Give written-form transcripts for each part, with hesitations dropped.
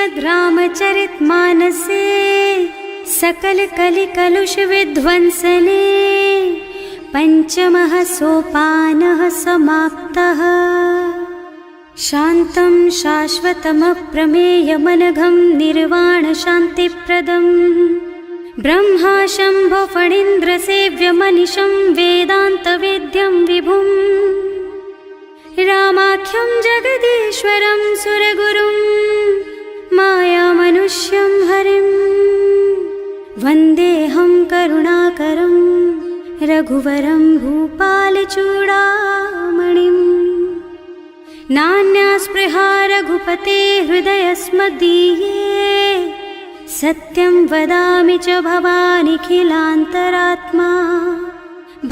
श्रीमद् रामचरितमानसे सकल कलि कलुष विध्वंसने पंचमः सोपानः समाप्तः। शान्तं शाश्वतमप्रमेयमनघं निर्वाण शान्तिप्रदम् ब्रह्मा शम्भो फणीन्द्रसेव्यमनिशं वेदान्तवेद्यं विभुम् रामाख्यं जगदीश्वरं सुरगुरुं मायामनुष्यं हरिं वन्देऽहं करुणाकरं रघुवरं भूपालचूडामणिम्। नान्या स्पृहा रघुपते हृदयस्मदीये सत्यं वदामि च भवानिखिलान्तरात्मा।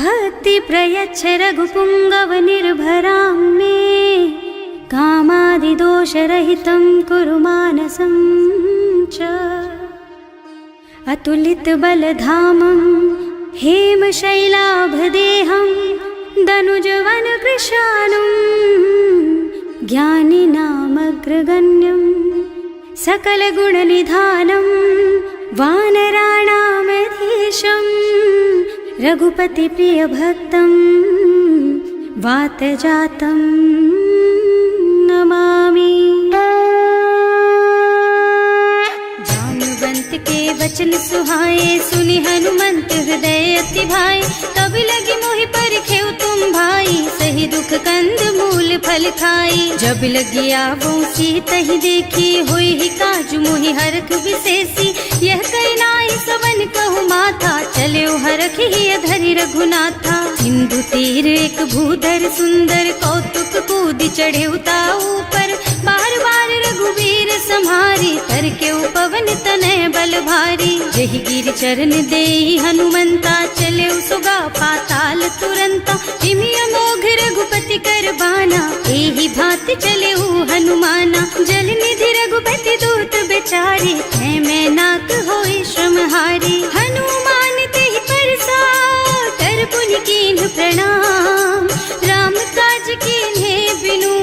भक्ति प्रयच्छ रघुपुङ्गवनिर्भरां मे कामादिदोषरहितं कुरु मानसं च। अतुलितबलधामं हेमशैलाभदेहं दनुजवनकृशानुं ज्ञानिनामग्रगण्यं सकलगुणनिधानं वानराणामधीशं रघुपतिप्रियभक्तं वातजातं नमामि। जाम्बवंत के वचन सुहाए सुनि हनुमंत हृदय अति भाए। तब लगी मोहि परखेउ तुम भाई सही दुख कंद मूल फल खाई। जब लगी आवो सीतहि देखी होई ही काज मोहि हरख विशेषी। यह कई नाई सवन कहु माथा चले हरख ही धरि रघुनाथा। सिंधु तीर एक भूधर सुंदर कौतुक कूदि चढ़े ऊपर। बार बार रघुवीर सम्हारी कर के पवन तनय बल भारी। जहि गिर चरण देहि हनुमंता चले सुगा पाताल तुरंता। जिमि अमोघ रघुपति कर बाना एहि भांति चले हनुमाना। जल निधि रघुपति दूत बेचारे मैं नाक होई श्रमहारी। हनुमान तेहि परसा कर पुनि कीन्ह प्रणाम। राम काज कीन्हे बिनु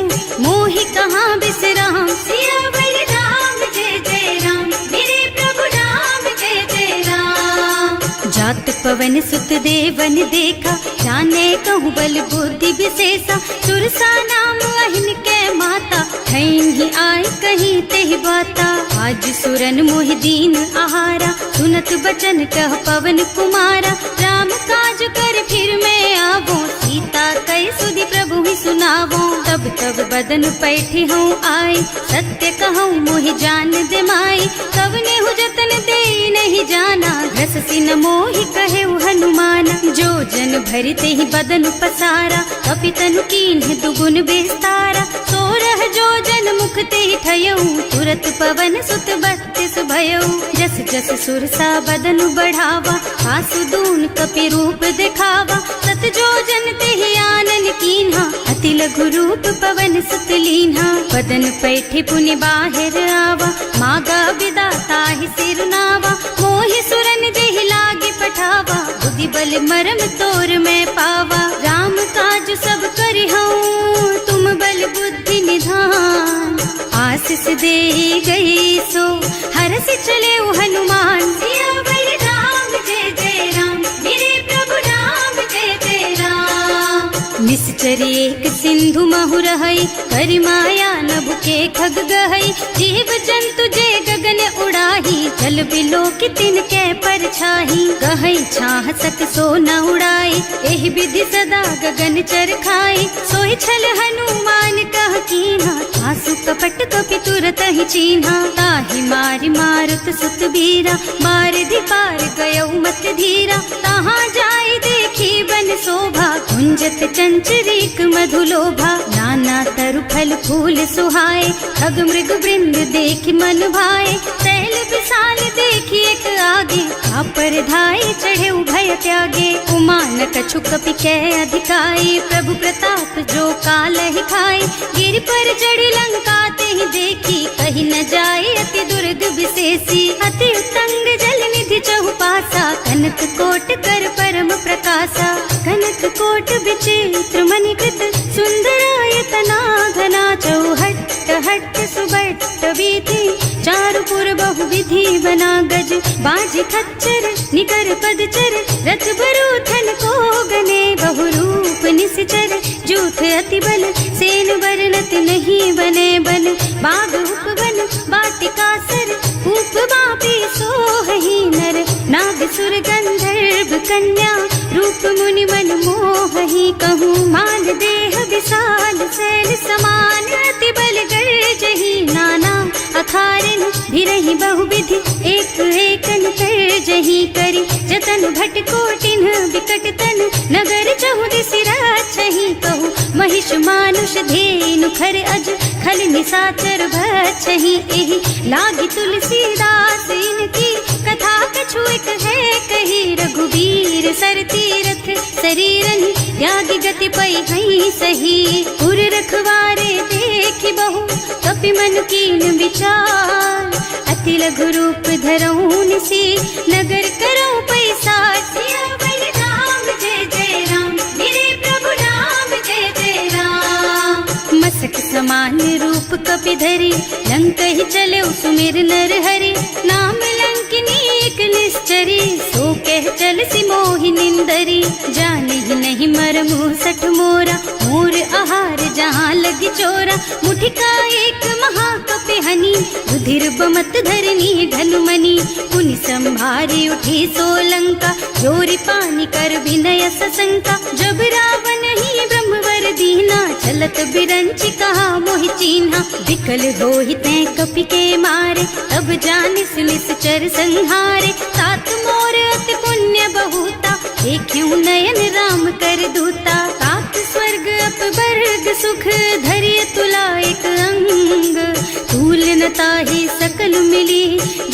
मोहि कहाँ बिसराम। सियावर राम जय जय राम मेरे प्रभु राम जय जय राम। जात पवन सुत देवन देखा जाने कहूँ बल बुद्धि विशेषा। सुरसा नाम अहिन के माता ठैन ही आय कहीं तेहि बाता। आज सुरन मोहि दीन आहारा सुनत बचन कह पवन कुमारा। राम काज कर फिर मैं आवो सीता कई सुधि प्रभु ही सुनावो। तब तब बदन पैठी हूँ आए सत्य कहूँ मोहि जान दे माई। कब ने हु जतन दे नहीं जाना घस सिन मोहि कहे हनुमाना। जो जन भरते ही बदन पसारा कपितनु कीन्ह दुगुन बेस्तारा। सोरह जो जन मुख ते ही ठयऊ तुरत पवन सुत 32 भयऊ। जस जस सुरसा बदन बढ़ावा आसु दून कपि रूप दिखावा। सत जो जन ते ही आनन कीन्हा अति लघु रूप पवन सुत लीन्हा। बदन पैठे पुनि बाहिर आवा मागा विदाता ही सिरनावा। मोहि सुरन जेहि लागे पठावा बुद्धि बल मरम तोर में पावा। राम काज सब करिहऊँ तुम बल बुद्धि निधान। आशीष दे गई सो हरस चले हनुमान। सियावर राम जय जय राम मेरे प्रभु राम जय जय राम। निश्चर एक सिंधु महु रहई करि माया नभ के खग गहई। जीव जंतु जे गगन उड़ाही जल बिलो की तिनके परछाही। गहई छाह सक सो न उड़ाई एहि विधि सदा गगन चर खाई। सोई छल हनुमान कह कीन्हा आसु कपट कपि तुरत ही चीन्हा। ताहि मारि मारुत सुत बीरा बारिधि पार गयौ मत धीरा। तहाँ जाय देखी बन शोभा कुंजत चंचरीक मधुलोभा। नाना तरु फल फूल सुहाए खग मृग वृंद देखि मन भाए। सैल विशाल देखि एक आगे पर धाय चढ़े भय त्यागे। उमान कछु कपि कै अधिकाई प्रभु प्रताप जो काल ही खाए। गिर पर चढ़ी लंका ते ही देखी कहीं न जाए अति दुर्ग विशेषी। अति उत्तंग जल निधि चहुपासा कनक कोट कर परम प्रकाशा। कनक कोट विचित्र मणिकृत सुंदरायतना घना चौहट्ट हट्ट सुबह पट्टवी थी चारु पुर बहुविधि बना गज बाज खच्चर निकर पदचर रथ बरूथन को गने बहुरूप निश्चर जूथ अति बल सेन वर्णत नहीं बने बन बाग उपवन बाटिका सर कूप बापी सोहहि नर नाग सुर गंधर्व कन्या रूप मुनि मन मोहहि कहूँ मान देह विशाल शैल समान अति बल गर्जहि नाना अखारन भिरहि बहुविधि एक एकन तरजहि करि जतन भट कोटिन विकट तन नगर चहुदिसि राछहि कहूँ महिष मानुष धेनु खर अज खल निसाचर भक्षहि एहि लागी तुलसीदास इनकी कथा कछु एक है कही रघुवीर सर तीरथ शरीरनि त्यागी गति पई हई सही उर रखवारे देखि बहु कपि मन कीन विचार अति लघु रूप धरऊं निसी नगर करऊं पैसार सियावर राम जय जय राम मेरे प्रभु राम जय जय राम मसक समान रूप कपि धरि लंक ही चले सुमिर नर हरि नाम लंकिनी एक निश्चरी सो कह चल सी मोहि निंदरी जाने ही नहीं मरमु सठ मोरा मोर आहार जहाँ लगी चोरा मुठिका एक महाकपि हनी रुधिर बमत धरनी धनुमनी पुनि संभारी उठी सोलंका जोरी पानी कर विनय सशंका जब रावण ही ब्रह्मवर दीना चलत बिरंची कहा मोहि चीन्हा विकल होहि तै कपि के मारे तब जानिस निश्चर संहारे तात मोर अति पुण्य बहुता देखियो नयन राम कर दूता तात स्वर्ग अपवर्ग सुख धरिय तुला एक अंग तूल न ताहि सकल मिली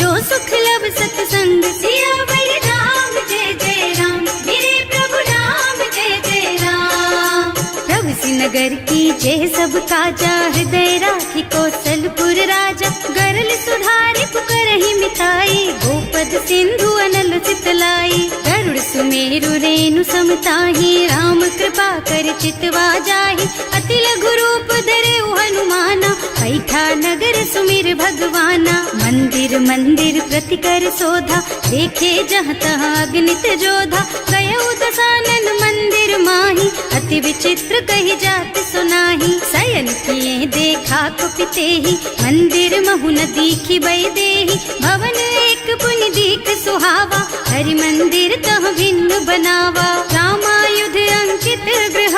जो सुख लब सत्संग सियावर राम जय जय राम मेरे प्रभु राम जय जय राम प्रभु नगर की जय सब काजा हृदय राखी कौशलपुर राजा गरल सुधारी पुकरहि मिताई गोपद सिंधु अनल चितलाई गरुड़ सुमेरु रेणु समताहि राम कृपा कर चितवा जाहि अति लघु रूप धरे हनुमाना बैठा नगर सुमिर भगवाना मंदिर मंदिर प्रति कर शोधा देखे जहाँ तहाँ अगणित जोधा गयो दशानन मंदिर माही अति विचित्र कही जात सुनाही शयन किए देखा कुपिते ही मंदिर महु न दीखी बई देही भवन एक पुनि दीख सुहावा हरि मंदिर तह भिन्न बनावा रामायुध अंकित गृह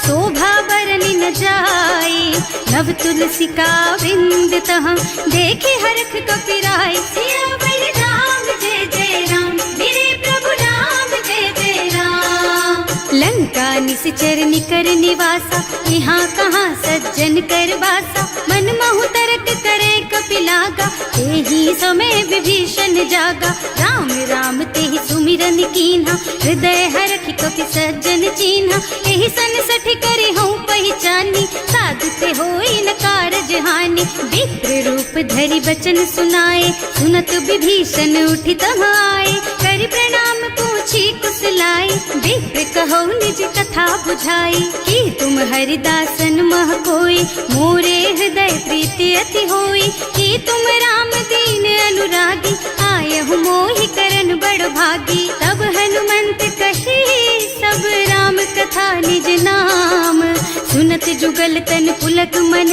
शोभा बरनि न जाई नव तुलसी का बिंद तह देखे हरख कपिराई सियावर राम जय जय राम मेरे प्रभु राम जय जय राम लंका निश्चर निकर निवासा यहाँ कहाँ सज्जन कर बासा मन महु तरक करे कपिलागा तेहि समय विभीषण जागा राम राम तेहि सुमिरन कीन्हा हृदय हरखि कपि सज्जन चीन्हा एहि सन सठ करे हूँ पहचानी साधु ते होई न कारज हानि विप्र रूप धरि बचन सुनाए सुनत विभीषण उठि तहाँ आए करि प्रणाम पूछी कुशलाई विप्र कहो निज कथा बुझाई कि तुम हरिदासन मह कोई मोरे हृदय प्रीति अति होई कि तुम राम दीन अनुरागी आय हूँ मोहि करन बड़ भागी तब हनुमंत कही सब राम कथा निज नाम सुनत जुगल तन पुलक मन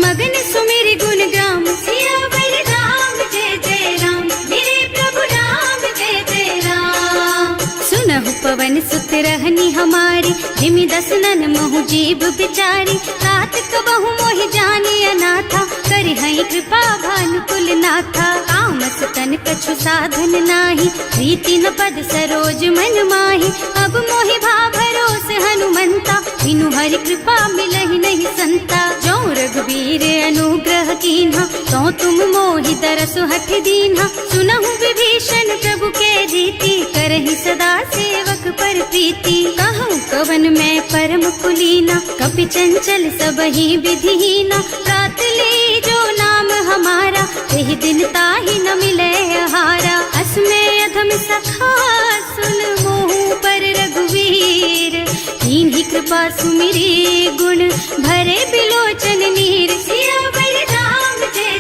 मगन सुमिर गुण ग्राम सियावर राम जय जय राम मेरे प्रभु राम जय जय राम सुनहु पवन सुत रहनी हमारी जिमि दसनन महु जीव बिचारी तात कबहु मोहि जानी अनाथा करि हई कृपा भानुकुल नाथा तामस तन कछु साधन नाही प्रीति न पद सरोज मन माही अब मोहि भा भरोस हनुमंता बिनु हरि कृपा मिलहि नहीं संता जो रघुवीर अनुग्रह कीन्हा तो तुम मोहि दरसु हठ दीन्हा सुनहु विभीषण प्रभु के रीति करहि सदा सेवक पर प्रीति कहूँ कवन मैं परम कुलीना कपि चंचल सबहि विधिहीना प्रात ले जो नाम हमारा वही दिन ताहि न मिले हारा असमय अधम सखा सुन मोहु पर रघुवीर दीन्हि कृपा सुमिरी गुण भरे बिलोचन नीर सियावर राम जय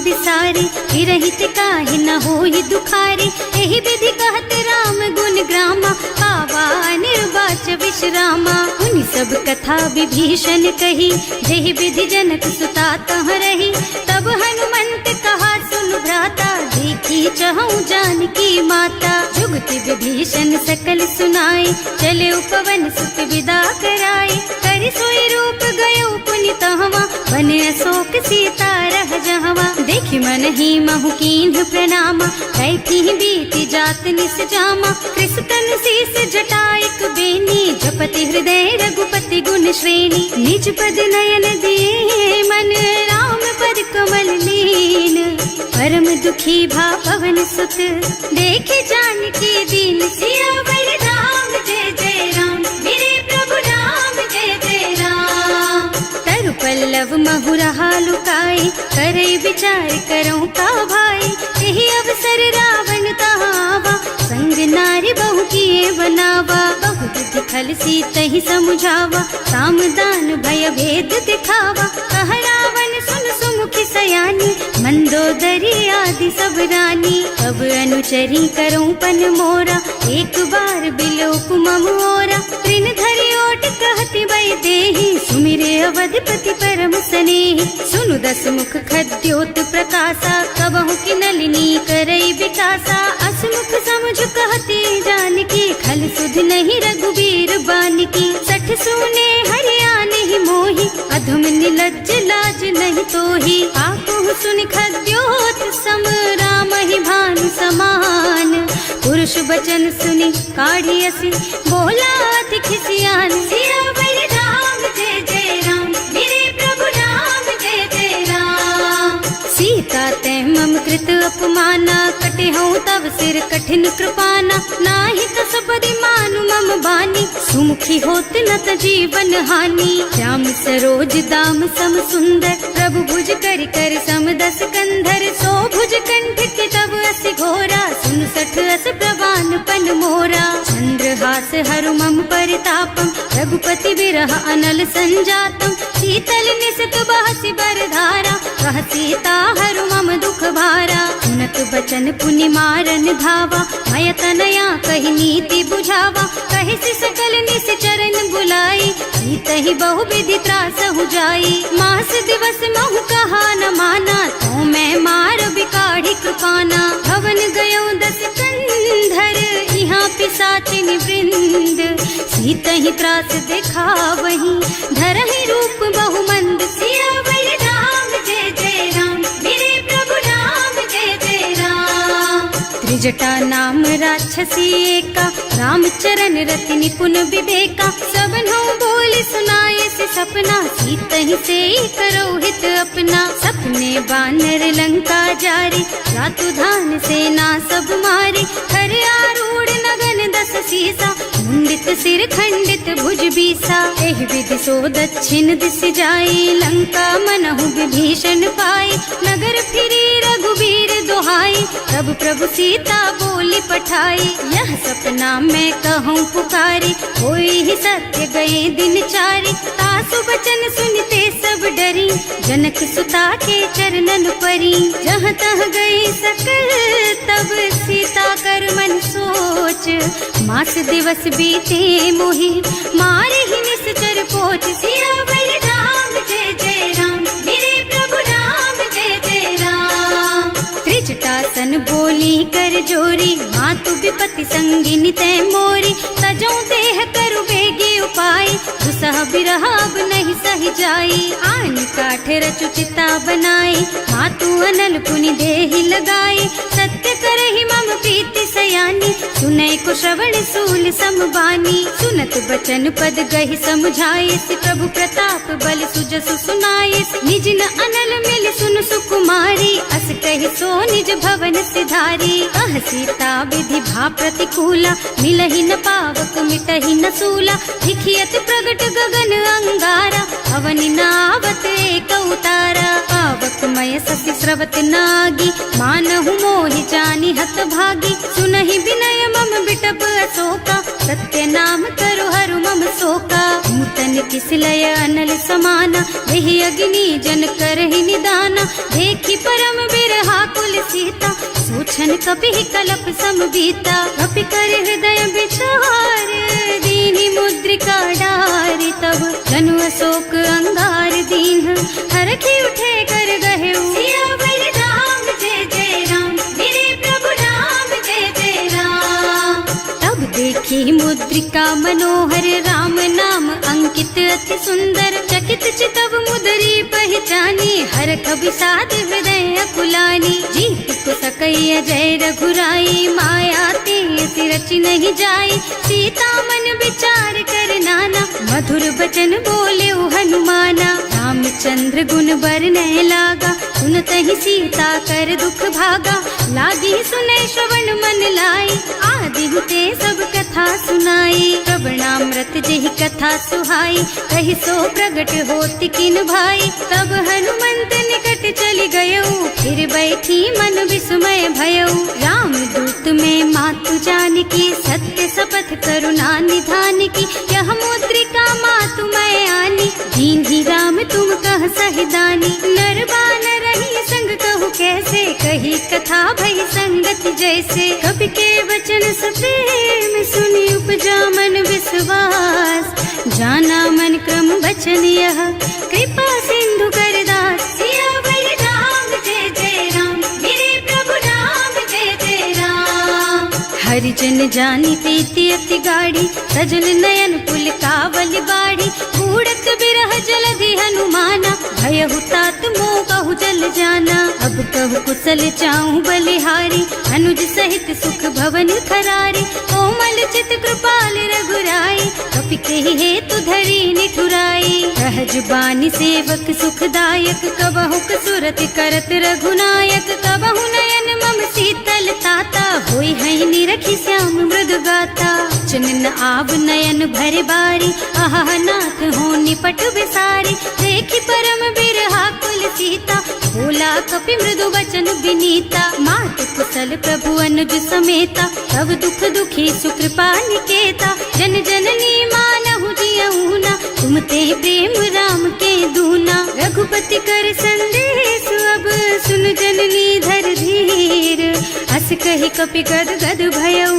बिसारी, हिरहित काहे न होई दुखारी। एहि विधि कहत राम गुण ग्रामा, पावा निर्वाच विश्रामा। उनि सब कथा विभीषण कही, जेहि विधि जनक सुता तह रही। तब हनुमंत कहा सुन भ्राता, देखी चहु जानकी माता। जुगति विभीषण सकल सुनाई, चले उपवन सुत विदा कराई। करि सोई रूप गयो पुनि तहवा, बने अशोक सीता रह जहवा। देखि मन ही महु कीन्ह प्रणामा, कैथी बीति जात निस जामा। कृषतन शीस जटायक बेनी, जपति हृदय रघुपति गुण श्रेणी। निज पद नयन दिए मन, राम पद कमल लीन। परम दुखी भा पवन सुत, देखे जानकी दीन। सियावर राम जय जय राम, मेरे प्रभु राम जय जय राम। तरु पल्लव महुरहा लुकाई, करई विचार करऊं का भाई। यही अवसर रावण तहावा, संग नारी बहु किए बनावा। बहु विधि खल सीतहि समुझावा, साम दान भय भेद दिखावा। कह रावण सुन सुमुखी सयानी, मंदोदरी आदि सब रानी। अब अनुचरी करऊं पन मोरा, एक बार बिलोक मम ओरा। तृण धरि ओट कहति वै देहि, सुमिरे अवधपति परम स्नेहि। सुनु दस मुख खद्योत प्रकाशा, कबहु की नलिनी करई विकासा। असमुख समुझ कहती जानकी, खल सुध नहीं रघुबीर बानिकी। सठ सुने हरियाणा ही मोहि, अधम निलज्ज लाज नहीं तोहि। आकुह सुन खद्योत सम, राम ही भानु समान। पुरुष बचन सुनि काढ़ी असी, बोला अति खिसियान। सियावर राम जय जय राम, मेरे प्रभु राम जय जय राम। सीता ते मम कृत अपमाना, कटे हूँ तब सिर कठिन कृपाना। नाही त सबदि मानु मम बानी, सुमुखी होत न त जीवन हानि। श्याम सरोज दाम सम सुंदर, प्रभु भुज कर कर सम दस कंधर। सो भुज कंठ के तब अस घोरा, सुन सठ अस प्रवान पन मोरा। चंद्रहास हरु मम परितापम, रघुपति बिरह अनल संजातम। शीतल निसत बहसि बरधारा, कह सीता हरु मम दुख भारा। सुनत बचन पुनि मारन धावा, मय तनया कहि नीति बुझावा। कहि सि सकल निस चरण बुलाई, सीतहि बहु विधि त्रासहु जाई। मास दिवस महु कहा न माना, तो मैं मार बिकाढ़ी कृपाना। भवन गयो दस कंधर, यहाँ पिशाचिनि वृंद। सीतहि त्रास दिखावहि, धरहि रूप बहु मंद। सियावर राम जय जय राम, मेरे प्रभु राम जय जय राम। त्रिजटा नाम राक्षसी एका, राम चरण रति निपुण विवेका। सबनो बोल सुनाए से सपना, सीतहि से करो हित अपना। सपने बानर लंका जारी, रातु धान सेना सब मारी। खर आरूढ़ नगन दस सीसा, मुंडित सिर खंडित भुज बीसा। एहि विधि सो दक्षिण दिस जाई, लंका मनहु विभीषण पाई। नगर फिरी रघुबीर दुहाई, तब प्रभु सीता बोली पठाई। यह सपना मैं कहूँ पुकारी, होई ही सत्य गए दिन चारी। तासु बचन सुनते सब डरी, जनक सुता के चरणन परी। जहाँ तह गई सकल तब सीता कर मन सोच। मास दिवस बीते मोहि, मारे ही निश्चर पोच। सियावर राम जय जय राम, मेरे प्रभु राम जय जय राम। त्रिजटासन बोली कर जोरी, मातु विपति संगिनी तै मोरी। तजो देह करु बेगी उपाय, दुसह बिरह अब नहीं सही जाई। आन काठ रचु चिता बनाई, मातु अनल पुनि देहि लगाई। सत्य करहि मम प्रीति सयानी, सुनै को श्रवण सूल समबानी। सुनत बचन पद गहि समझाइस, प्रभु प्रताप बल सुजसु सुनाइस। निज न अनल मिल सुन सुकुमारी, अस कहि सो निज भवन सिधारी। कह सीता विधि भा प्रतिकूला, मिलहि न पावक मिटहि न सूला। लिखियत प्रगट गगन अंगारा, अवनि नावत एक उतारा। पावक मय ससि स्रवत नागी, मानहु मोहि जानि हत भागी। सुनहि विनय मम बिटप अशोका, सत्य नाम करु हरु मम शोका। नूतन किस लय अनल समाना, वही अग्नि जन करहि निदाना। देखी परम बिरहा कुल सीता, सोचन कपि कलप सम बीता। कपि कर हृदय विचार, दीनी मुद्रिका डारी। तब जनु अशोक अंगार दीन, हरखी उठे कर गहे सियावर राम जय जय राम, मेरे प्रभु राम जय जय राम। तब देखी मुद्रिका मनोहर, राम नाम अंकित अति सुंदर। चकित चितव मुदरी पहचानी, हरख विषाद हृदय अकुलानी। जीत को सकैया जय रघुराई, माया ते रचि नहीं जाई। सीता मन विचार कर नाना, मधुर बचन बोले हनुमाना। रामचंद्र गुण बरनय लागा, सुनतहि सीता कर दुख भागा। लागी सुनै श्रवण मन लाई, आदि हुते सब कथा सुनाई। श्रवणामृत जेहि कथा सुहाई, कहि सो प्रगट होति किन भाई। तब हनुमंत निकट चली गयऊ, फिर बैठी मन विस्मय भयऊ। राम दूत में मातु जानकी, सत्य शपथ करुणा निधान की। यह मुद्रिका मातु मैं आनी, दीन्ही राम तुम कह सहिदानी। नर बानर रही संग कहु कैसे, कही कथा भई संगति जैसे। कवि के वचन सप्रेम सुनि उपजा मन विश्वास। जाना मन क्रम वचन यह, कृपा सिंधु कर दास। सियावर राम जय जय राम, मेरे प्रभु राम जय जय राम। हरिजन जानी प्रीति अति गाढ़ी, सजल नयन पुल कावल बाढ़ी। बूढ़त बिरह जलधि हनुमाना, भयहु तात मोह कहु जल जाना। अब कहु कुशल चाहूं बलिहारी, अनुज सहित सुख भवन खरारी। कोमल चित कृपाल रघुराई, कपि कहि हेतु धरी निठुराई। सहज बानी सेवक सुखदायक, कबहु सुरत करत रघुनायक। कबहु नयन मम शीतल ताता, होई है निरखी श्याम मृदु गाता। चनन आव नयन भरे बारी, आहा नाथ हो निपट बिसारी। देखी परम बिरहा कुल सीता, बोला कपि मृदु वचन विनीता। मात कुशल प्रभु अनुज समेता, तब दुख दुखी सुकृपा निकेता। जन जननी मानहु जियऊना, तुम ते प्रेम राम के दूना। रघुपति कर संदेश अब सुन जननी धर धीर। हस कहि कपि गद गद भयऊ,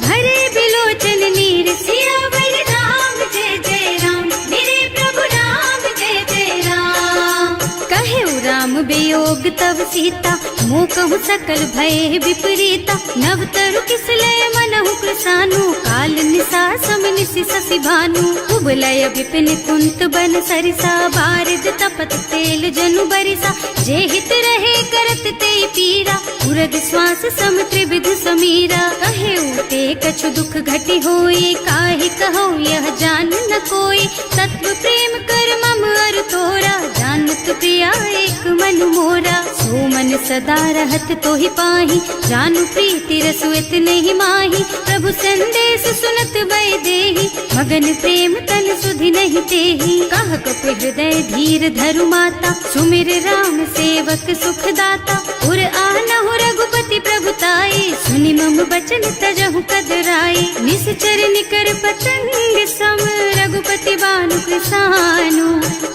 भरे बिलोचन नीर। सियावर राम जय जय राम, मेरे प्रभु राम जय जय राम। कहे राम वियोग तब सीता, मोह कहु सकल भय विपरीता। नव तरु किस लय मनहु कृसानु, काल निशा सम निशि शशि भानु। कुबलय विपिन कुंत बन सरिसा, बारिद तपत तेल जनु बरिसा। जे हित रहे करत ते पीरा, उरग श्वास सम त्रिविध समीरा। कहे उते कछु दुख घटी होई, काहे कहो यह जान न कोई। तत्व प्रेम कर मम अर तोरा, जानत प्रिया एक मन मोरा। सो मन सदा रहत तोहि पाही, जानु प्रीति रसु इतने ही माही। प्रभु संदेश सुनत भय देहि, मगन प्रेम तन सुधि नहीं तेहि। कह कपि हृदय धीर धरु माता, सुमिर राम सेवक सुख दाता। उर आनहु रघुपति प्रभुताई, सुनि मम बचन तजहु कदराई। निश्चर निकर पतंग सम, रघुपति बानु कृसानु।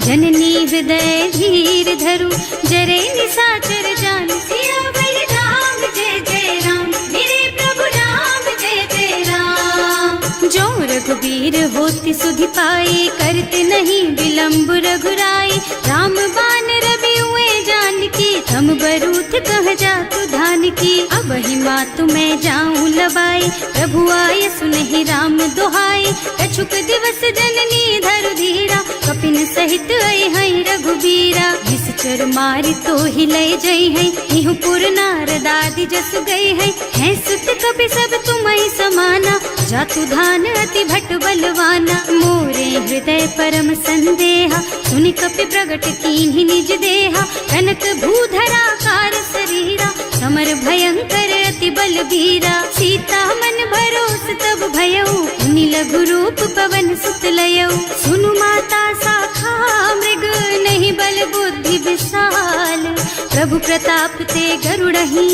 जननी हृदय धीर धरु, जरे निशाचर जानु। सियावर राम जय जय राम, मेरे प्रभु राम जय जय राम। जो रघुबीर होति सुधि पाई, करते नहीं विलम्ब रघुराई। राम बान रवि हुए जानकी, थम बरूथ कह जातु धान की। अब ही मातु मैं जाऊं लबाई, प्रभु आय सुनहि राम दुहाई। कछुक दिवस जननी धरु धीरा, कपिन सहित आई है रघुबीरा। निश्चर मारी तो ही लय जई है, इहु पुर नारद आदि जस गई है। हैं सुत कपि सब तुम्हि समाना, जातु धान अति भट बलवाना। मोरे हृदय परम संदेहा, सुनि कपि प्रगट कीन्हि निज देहा। कनक भूधरा कार शरीरा, समर भयंकर अति बलबीरा। सीता मन भरोस तब भयऊ, मुनि लघु रूप पवन सुत लयऊ। सुनु माता शाखा मृग, नहीं बल बुद्धि विशाल। प्रभु प्रताप ते गरुड़हि,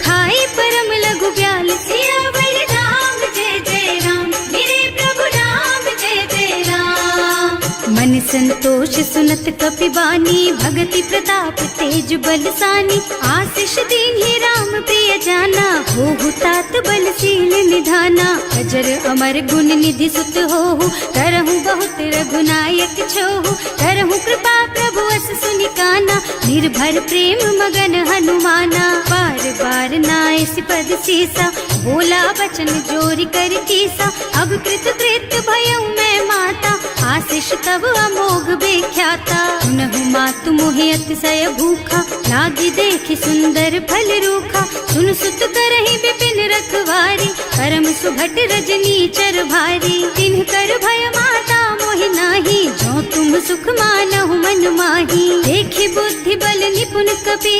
खाई परम लघु ब्याल। सियावर राम जय जय राम, मेरे प्रभु राम जय जय राम। मन संतोष सुनत कपिबानी, भगति प्रताप तेज बलसानी। आशीष दीन्हि राम प्रिय जाना, होहु तात बलशील निधाना। अजर अमर गुण निधि सुत होहु, करहु बहुत रघुनायक छोहु। करहु कृपा प्रभु अस सुनि काना, निर्भर प्रेम मगन हनुमाना। बार बार नाइस पद सीसा, बोला वचन जोरि कर कीसा। अब कृत कृत भयउ मैं माता, आशीष तब अमोघ बेख्याता। सुनहु मातु मोहि अतिशय भूखा, लागी देखि सुंदर फल रूखा। सुन सुत करहि विपिन रखवारी, परम सुभट रजनी चर भारी। तिन्ह कर भय माता मोहि नाही, जो तुम सुख मानहु मन माही। देखि बुद्धि बल निपुण कपि,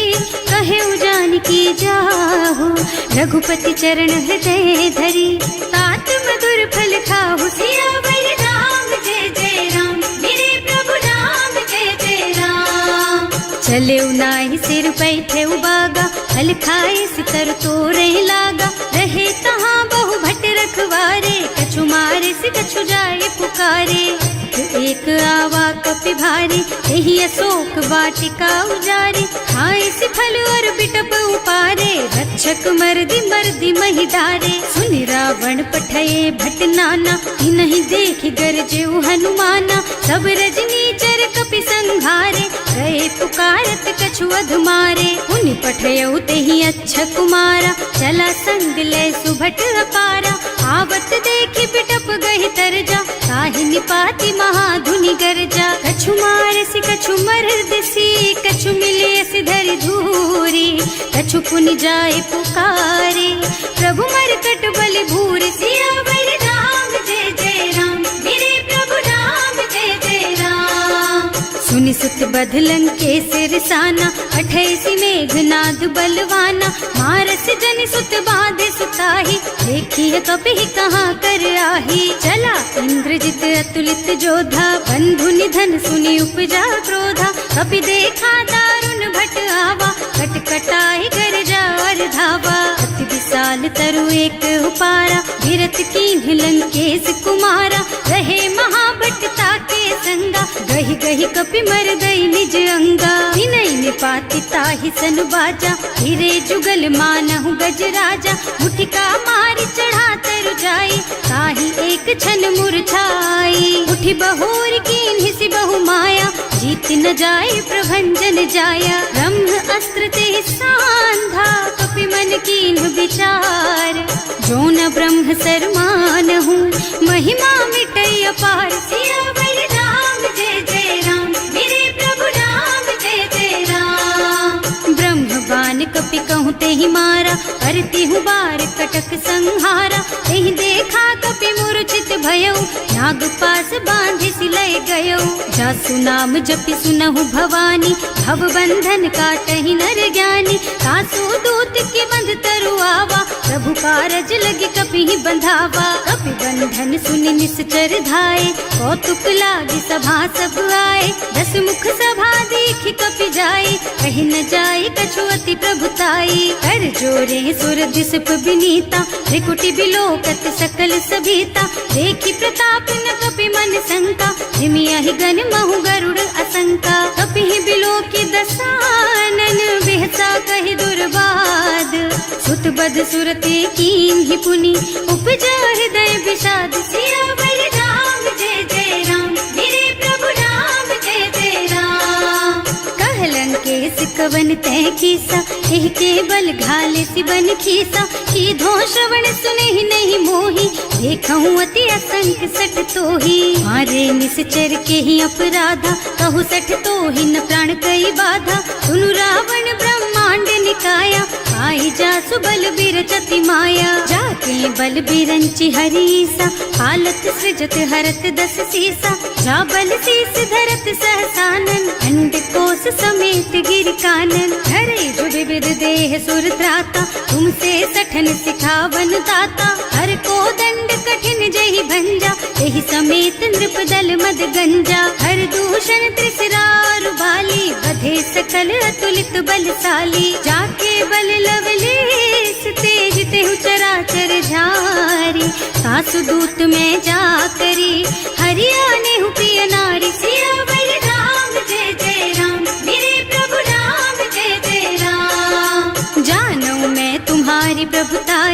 कहे जानकी जाहु। रघुपति चरण हृदय धरी, तात मधुर फल खाहु। सियावर राम जय जय राम, मेरे प्रभु राम जय जय राम। चले नाहि सिर बैठे बागा, फल खाए सितर तोरे लागा। रहे तहाँ बहु भट रखवारे, कछु मारे से कछु जाए पुकारे। एक आवा कपि भारी, यही अशोक वाटिका उजारी। खाए से फल और बिटप उपारे, रक्षक मर्दी मर्दी महि डारे। सुनि रावण पठये भट नाना, नहीं देखि गरजेउ हनुमाना। सब रजनी चर कपि संघारे, गए पुकारत कछु अधमारे। उनि पठयउ तेहि अच्छा कुमारा, चला संग ले सुभट अपारा। आवत देखि बिटप गहि तरजा, ताहि निपाति महाधुनि गरजा। कछु मारसि कछु मर्दसी, कछु मिले धरि धूरी। कछु पुनि जाए पुकारे, प्रभु मरकट बलि भूरि। सियावर राम जय जय राम, मेरे प्रभु राम जय जय राम। सुनि सुत बध लंकेश रिसाना, अठैसी मेघनाद बलवाना। मारस जनि सुत बाधे सुताही, देखिए कपि कहाँ कर आही। चला इंद्रजित अतुलित जोधा, बंधु निधन सुनि उपजा क्रोधा। कपि देखा दारुण भट आवा, कट कटाई गरजा और धावा। अति विशाल तरु एक उपारा, गिरत कीन्ह लंकेश कुमारा। रहे महाभट ताके संगा, गहि गहि कपि मर गई निज अंगा। विनय निपाति ताहि सन बाजा, हिरे जुगल मानहु गज राजा। मुठिका मारि चढ़ा तरु जाई, ताहि एक छन मुरझाई। उठि बहोर कीन्हि सि बहु माया, जीत न जाए प्रभंजन जाया। ब्रह्म अस्त्र ते सांधा, कपि मन कीन्ह विचार। जो न ब्रह्म सर मानहु, महिमा मिटै अपार। सियावर राम जय जय राम, मेरे प्रभु राम जय जय राम। ब्रह्म बान कपि कहूँ तेहि मारा, करती हूँ बार कटक संहारा। तेहि देखा कपि मूर्छित भयउ, नाग पास बांधि सिलय गयौ। जासु नाम जपि सुनहु भवानी, भव बंधन काटहि नर ज्ञानी। सासु दूत के बंध तरु आवा, प्रभु कारज लगे कपि बंधावा। कपि बंधन सुनि निश्चर धाये, कौतुक लागी सभा सब आए। दस मुख सभा देखि कपि जाए, कहि न जाए कछु अति प्रभुताई। कर जोरे सुर दिसप विनीता, त्रिकुटी बिलोकत सकल सभीता। देखि प्रताप न कपि मन शंका, निमियहि गण महु गरुड़ असंका। कपि बिलोकि दसानन, बिहसा कहि दुर्बाद। सुत बध सुरते कीन्हि पुनि, उपजा हृदय विषाद। सियावर राम जय जय राम, मेरे प्रभु राम जय जय राम। कह लंकेश कवन तै कीसा, एहि के बल घाले सि बन खीसा। कीधो श्रवण सुनहि नहीं मोहि, देखहु अति असंख सठ तोहि। मारे निश्चर के ही अपराधा, कहु सठ तोहि न प्राण कई बाधा। सुनु रावण ब्रह्मांड निकाया, आई जासु बल बिरचति माया। जाके बल बिरंचि हरीसा, हालत सृजत हरत दस सीसा। जा बल शीस धरत सहसानन, अंड कोस समेत गिर कानन। हरे जो विविध देह सुर त्राता, तुमसे सठन सिखावन दाता। हर को दंड कठिन जहि भंजा, एहि समेत नृप दल मद गंजा। हर दूषण त्रिसरार बाली, बधे सकल अतुलित बलशाली। जाके बल लवलेस तेज तेहु चराचर झारी। सासु दूत में जा करी, हरियाणे हु प्रिय नारी। सियावर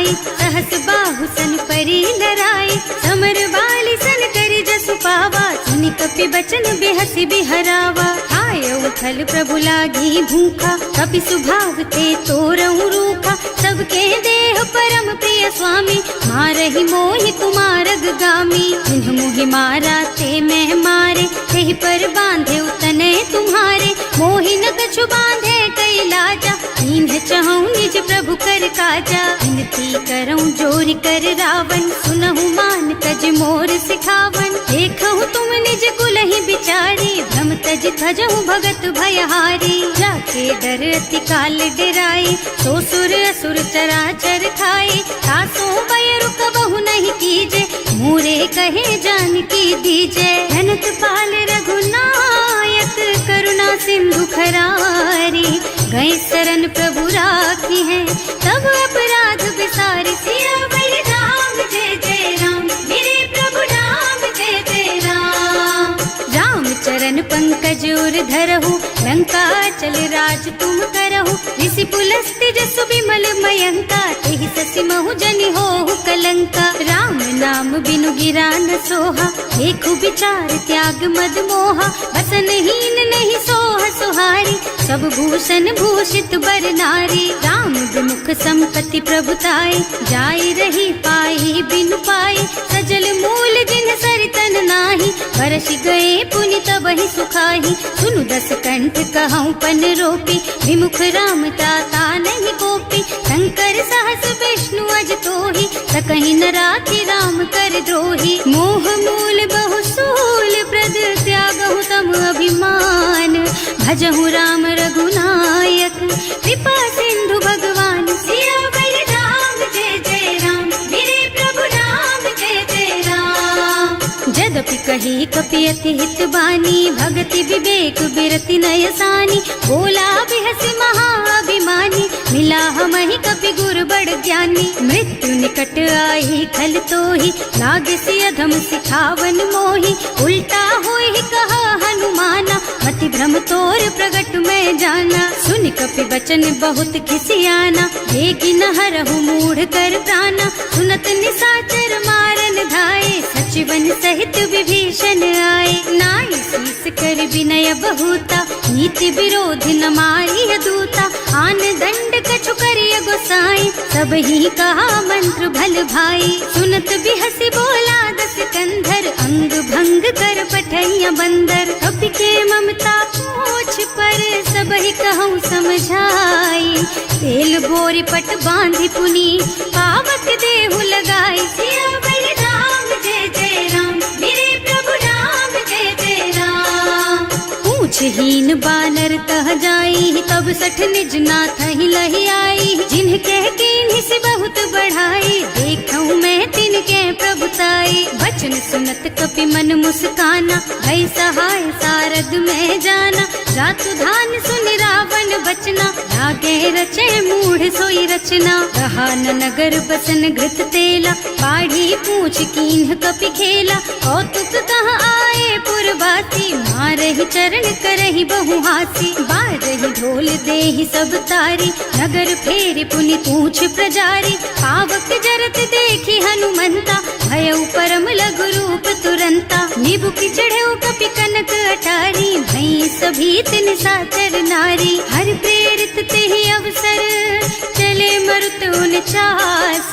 आई, सहस बाहु सन परी लराई, समर वाली सन करी जसु पावा, सुनि कपि बचन बेहसी बिहरावा। आय उथल प्रभु लागी भूखा, कपि सुभाव ते तोरहु रूखा, सबके देह परम प्रिय स्वामी, मारहि मोहि कुमारग गामी। जिन्ह मोहि मारा ते मैं मारे, तेहि पर बांधे उतने तुम्हारे, मोहि न कछु बांधे कई लाजा, इन्ह चहु निज प्रभु कर काजा। विनती करऊं जोरि कर रावण, सुनहु मान तज मोर सिखावन, देखहु तुम निज कुलहि बिचारी, भ्रम तज थजहु भगत भयहारी। जाके डर अति काल डराई, सो सुर असुर चराचर खाए, तासो बैरु कबहु नहीं कीजे, मोरे कहे जानकी दीजे। धनत पाल रघुनायक, करुणा सिंधु खरारी, गए शरण प्रभु राखी है, तब अपराध बिसारी। सियावर राम जय जय राम, मेरे प्रभु राम जय जय राम। राम चरण पंकज उर धरहु, लंका चल राज तुम करहु, ऋषि पुलस्त्य जसु बिमल मयंका, तेहि ससि महु जनि होहु कलंका। राम नाम बिनु गिरा न सोहा, देखु विचार त्याग मद मोहा, बसनहीन नहीं सोह सुहारी, सब भूषण भूषित बर नारी। राम विमुख संपत्ति प्रभुताई, जाई रही पाई बिनु पाई, सजल मूल जिन सरितन नाही, बरस गए पुनि तबहि सुखाही। सुनु दस कंठ कहऊँ पन रोपी, विमुख राम ताता नहीं कोपी, शंकर सहस विष्णु अज तोहि, सकहि न राखि राम कर द्रोही। मोह मूल बहु सूल प्रद, त्यागहु तम अभिमान, भजहु राम रघुनायक, कृपा सिंधु भगवान। सियावर राम जय जय राम, मेरे प्रभु राम जय जय राम। जदपि कही कपि अति हित बानी, भगति विवेक बिरति नय सानी, बोला बिहसि महाअभिमानी, मिला हमहि कपि गुर बड़ ज्ञानी। मृत्यु निकट आई खल तोहि, लागसि अधम सिखावन मोहि, उल्टा होहि कहा हनुमाना, मति भ्रम तोर प्रगट में जाना। सुन कपि बचन बहुत खिसियाना, देगी न हरहु मूढ़ कर प्राणा, सुनत निसाचर मारन धाये, सचिवन सहित विभीषण आए। नाई शीस कर विनय बहुता, नीति विरोध न मारिय दूता, आन दंड कछु करिय गोसाई, सब ही कहा मंत्र भल भाई। सुनत बिहसी बोला दस कंधर, अंग भंग कर पठैया बंदर, कपि के ममता पूछ पर, सब ही कहूँ समझाई। तेल बोरी पट बांधि पुनी, पावक देहु लगाई। सियावर राम जय जय राम, मेरे प्रभु राम जय जय राम। पूछहीन बानर तह जाई, तब सठ निज नाथ ही लही आई, जिन्ह कह कीन्हि से बहुत बढ़ाई, देखऊँ मैं तिनके प्रभुताई। वचन सुनत कपि मन मुस्काना, भई सहाय सारद में जाना, जातु धान सुनि रावण बचना, लागे रचे मूढ़ सोई रचना। रहा न नगर बसन घृत तेला, बाढ़ी पूछ कीन्ह कपि खेला, कौतुक कह आए पुरवासी, मारहि चरण करहि बहु हासी। बारहि ढोल देहि सब तारी, नगर फेरि पुनि पूछ प्रजारी, पावक जरत देखि हनुमंता, भयउ परम लघु रूप तुरंता। निबुकि चढ़ऊ कपि कनक अटारी, भई सभीत निसाचर नारी। हर प्रेरित तेहि अवसर, चले मरुत उनचास,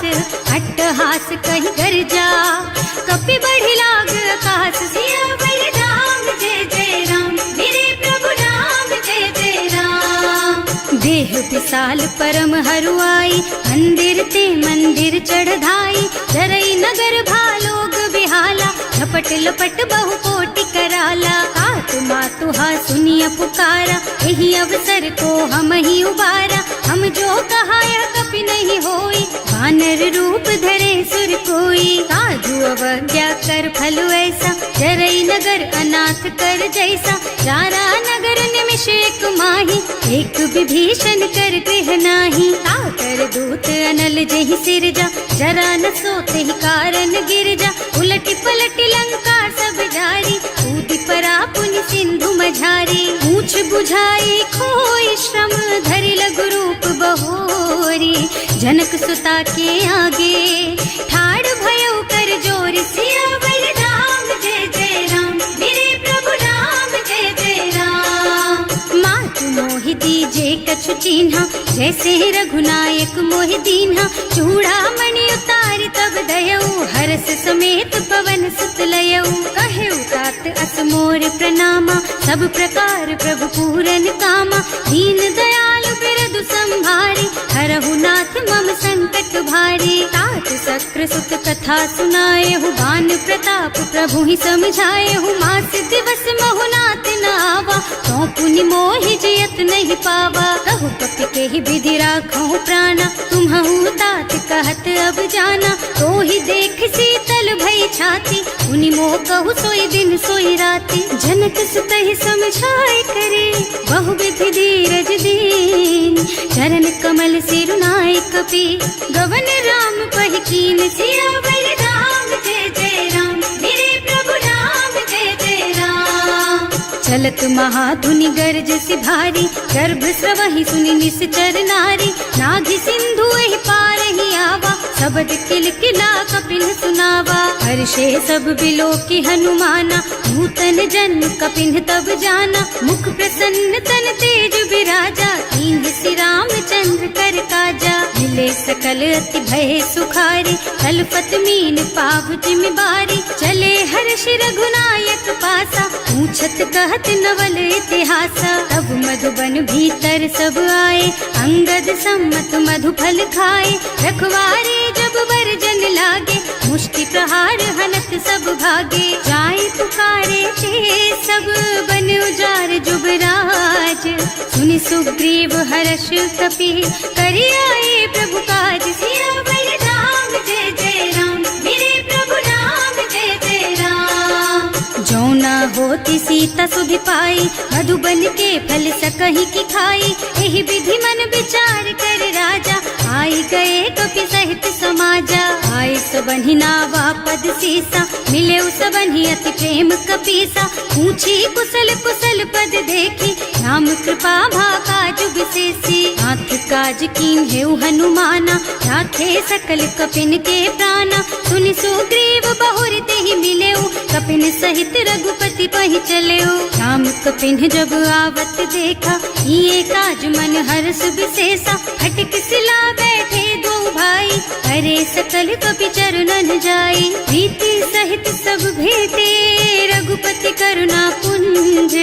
अट्टहास कहि गर्जा, कपि बढ़ि लाग आकाश। सियावर राम जय जय राम, मेरे प्रभु राम जय जय राम। देह विशाल परम हरुआई, मंदिर ते मंदिर चढ़ाई, जरई नगर भालोग बिहाला, झपट लपट बहु कोटि कराला। आत्मा तुहा सुनिय पुकारा, यही अवसर को हम ही उबारा, हम जो कहा यह कपि नहीं होई, वानर रूप धरे सुर कोई। साधु अवज्ञा कर फल ऐसा, जरई नगर अनाथ कर जैसा, चारा नगर निमिष एक माही, एक विभीषण कर गृह नाही। ताकर दूत अनल जहि सिरजा, जरा न सोते ही कारण गिर जा, उलटि पलटि लंका सब जारी, कूदि परा पुनि सिंधु मझारी। पूछ बुझाई खोई श्रम, धरि लघु रूप बहोरी, जनक सुत सुता के आगे ठाड़ भयो कर जोर सियावर राम जय जय राम मेरे प्रभु राम जय जय राम। मात मोहि दीजे कछु चिन्हा जैसे रघुनायक मोहि दीन्हा चूड़ा मणि उतारि तब दयऊ हरस समेत पवन सुत लयऊ कहेऊ तात अस मोर प्रणामा सब प्रकार प्रभु पूरन कामा दीन दयालु बिरदु संभारी हरहु नाथ मम संकट भारी। तात सक्र सुत कथा सुनाए हूँ बान प्रताप प्रभु ही समझाए हूँ मास दिवस महु नाथ न आवा तो पुनि मोहि जियत नहीं पावा कहु कपि के ही विधि राखहु प्राणा तुम्हु तात कहत अब जाना तो ही देख शीतल भई छाती उनि मोह कहु सोई दिन सोई राती जनक सुत ही समझाए करे बहु विधि धीरज दीन चरण कमल सिरुनाए कपि गवन राम पहि कीन सियावर राम जय जय राम मेरे प्रभु राम जय जय राम। चलत महाधुनि गरज सि भारी गर्भ स्रवहि सुनि निश्चर नारी नाघि सिंधु एहि पार ही आवा शब्द किलकिला कपिल सुनावा हर्षे सब बिलो की हनुमाना नूतन जन्म कपिल तब जाना मुख प्रसन्न तन तेज विराजा कीन्ह श्री रामचंद्र कर काजा मिले सकल अति भय सुखारी कलपत मीन पाव जिम्मेवारी चले हर्ष रघुनायक पासा पूछत कहत नवल इतिहासा तब मधुबन भीतर सब आए अंगद सम्मत मधु फल खाए रखवारे जब वर्जन लागे मुष्टि प्रहार हनत सब भागे जाए पुकारे थे सब बन उजार जुबराज सुनि सुग्रीव हर्ष कपि करि आए प्रभु काज सियावर राम जय जय राम मेरे प्रभु राम जय जय राम। जौना होती सीता सुधि पाई मधुबन के फल सकहि की खाई एहि विधि मन विचार कर राजा आई गए कपि सहित समाजा आए सबहि नावा पद सीसा मिले सबहि अति प्रेम कपीसा पूछी कुशल कुशल पद देखी राम कृपा भाका जुग विशेषी नाथ काज कीन्हेउ हनुमाना राखे सकल कपिन के प्राणा सुनि सुग्रीव बहुर तेहि मिलेउ कपिन सहित रघुपति पहि चलेउ राम कपिन जब आवत देखा ये काज मन हर्ष विशेषा हटिक सिला बैठे दो भाई हरे सकल कपि चरणन जाई प्रीति सहित सब भेटे रघुपति करुणा पुंज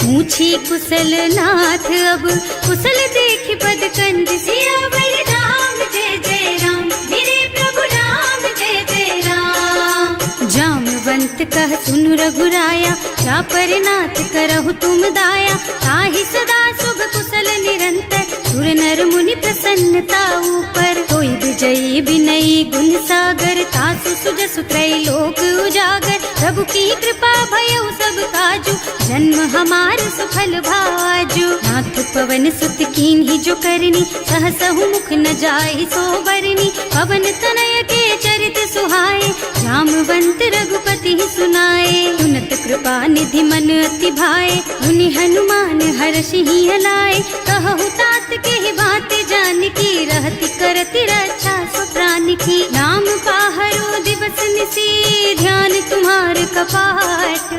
पूछी कुशल नाथ अब कुशल देखि पद कंज सियावर राम जय जय राम मेरे प्रभु राम जय जय राम। जामवंत कह सुनु रघुराया जा पर नाथ करहु तुम दाया ताहि सदा शुभ कुशल निरंतर सुर नर मुनि प्रसन्नता ऊपर कोई विजयी विनयी गुण सागर तासु सुजसु त्रैलोक उजागर प्रभु की कृपा भयउ सब काजू जन्म हमार सुफल भाजू नाथ पवन सुत कीन्ही जो करनी सहसहु मुख न जाहि सो बरनी पवन तनय के चरित सुहाए जामवंत रघुपति सुनाए सुनत कृपा निधि मन अति भाए मुनि हनुमान हर्षि ही हलाए कहु तात के ही बात जान की रहती करती रक्षा सो प्राण की नाम पाहरो दिवस निसी ध्यान तुम्हार कपाट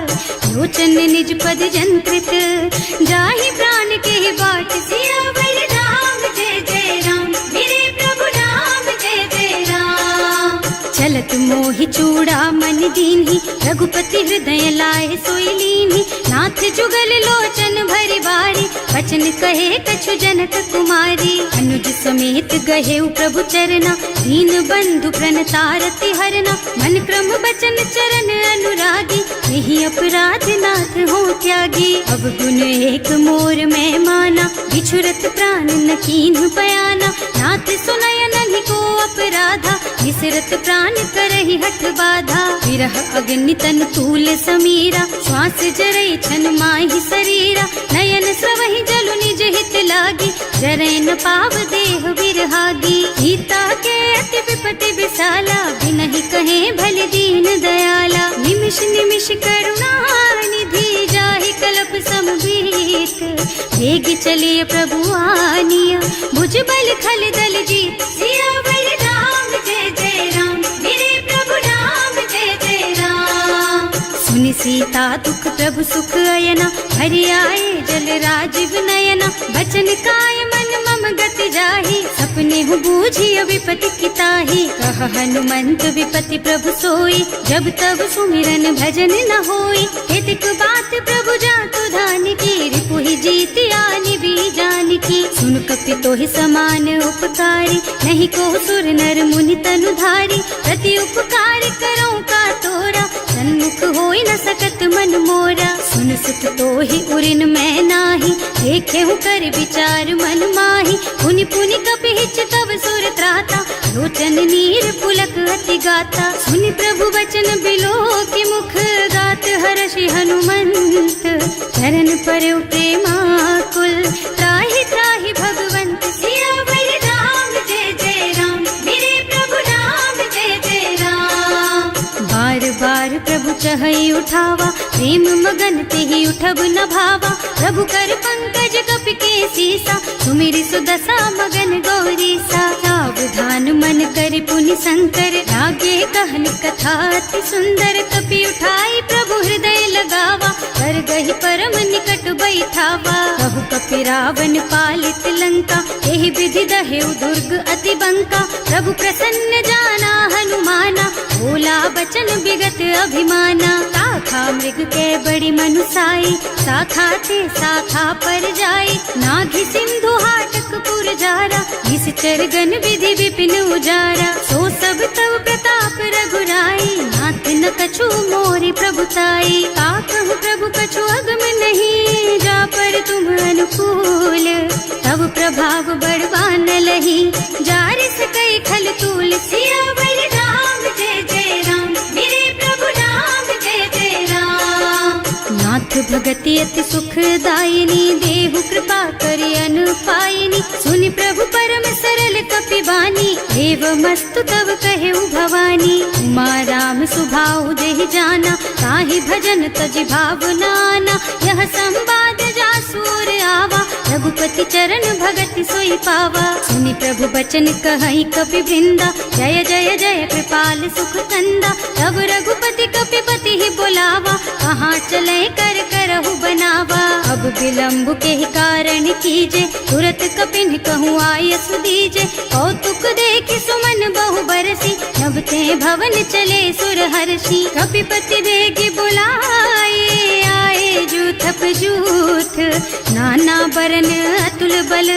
लोचन निज पद जंत्रित जाहि प्राण के ही बाट सियावर राम जय जय राम मेरे प्रभु राम जय जय राम। चलत मोहि चूड़ा मन दीन्ही रघुपति हृदय लाए सोई लीन्ही नाथ जुगल लोचन भरि बारी वचन कहे कछु जनक कुमारी अनुज समेत गहे प्रभु चरना दीन बंधु प्रणतारति हरना मन क्रम बचन चरण अनुरागी यही अपराध नाथ हो त्यागी अब गुण एक मोर में माना बिछुरत प्राण न कीन्ह बयाना नाथ सुनय नन्हि को अपराधा विसरत प्राण करहि हठ बाधा विरह अग्नि तन तूल समीरा श्वास जरई छन माहि शरीरा नयन स्रवहि जलु निज हित लागी जरै न पाव देह विरहागी सीता के अति विपति विशाला बिनहि कहे भल दीन दयाला निमिष निमिष करुणा निधि जाहि कल्प समभीत वेग चलिए प्रभु आनिया भुज बल खल दल जीत सियावर सीता दुख प्रभु सुख अयना, हरि आए जल राजीव नयना। बचन काय मन मम गति जाहि, सपने हूँ बूझी विपति किताही। कह हनुमंत विपति प्रभु सोई, जब तब सुमिरन भजन न होई। हितक बात प्रभु जातु धान की, रिपुहि जीति आनि भी जान की। सुन कपि तोहि समान उपकारी, नहीं को सुर नर मुनि तनु धारी। प्रति उपकार करो का तोरा, सन्मुख होई न सकत मन मोरा। सुन सुत तोहि उरिन मैं नाही, देखे हूँ कर विचार मन माही। पुनि पुनि कपि हिच तब सुर त्राता, लोचन नीर पुलक अति गाता। सुनि प्रभु वचन बिलो की मुख, गात हर्षि हनुमंत। चरण पर प्रेमाकुल, त्राहि त्राहि भगवंत। सियावर राम जय जय राम, मेरे प्रभु राम जय जय राम। बार बार प्रभु चहई उठावा, प्रेम मगन तेहि उठब न भावा। प्रभु कर पंकज कपि के सीसा, सुमिरि सुदशा मगन गौरीसा। सावधान मन करि पुनि शंकर, लागे कहन कथा अति सुंदर। कपि उठाई प्रभु हृदय लगावा, कर गहि परम निकट बैठावा। कहु कपि रावण पालित लंका, एहि विधि दहेउ दुर्ग अति बंका। प्रभु प्रसन्न जाना हनुमाना, बोला बचन विगत अभिमाना। शाखा मृग के बड़ी मनुसाई, शाखा ते शाखा पर जाई। नाघि सिंधु हाटक पुर जारा, निश्चर गण विधि विपिन उजारा। सो सब तव प्रताप रघुराई, नाथ न कछु मोरि प्रभुताई। का कहु प्रभु कछु अगम नहीं, जा पर तुम अनुकूल। तब प्रभाव बड़वान लही, जारि सकई खल तूल। सियावर राम जय जय राम, मेरे प्रभु राम जय जय राम। नाथ भगति अति सुखदायिनी, देहु कृपा करि अनुपायिनी। सुनि प्रभु परम सरल कपि बानी, एवमस्तु तव कहेउ भवानी। उमा राम सुभाउ जेहि जाना, ताहि भजन तजि भावनाना। यह संवाद जासु और आवा, रघुपति चरण भगति सोई पावा। सुनि प्रभु बचन कहई कपि वृंदा, जय जय जय कृपाल सुख कंदा। तब रघुपति कपि पति ही बोलावा, कहाँ चले कर करहु बनावा। अब विलंब के ही कारण कीजे, तुरत कपिन कहूँ आयस दीजे। कौतुक देखि सुमन बहु बरसी, नभ ते भवन चले सुर हर्षि। कपिपति वेगी बुलाए, आए जूथप जूथ। नाना बरन अतुल बल,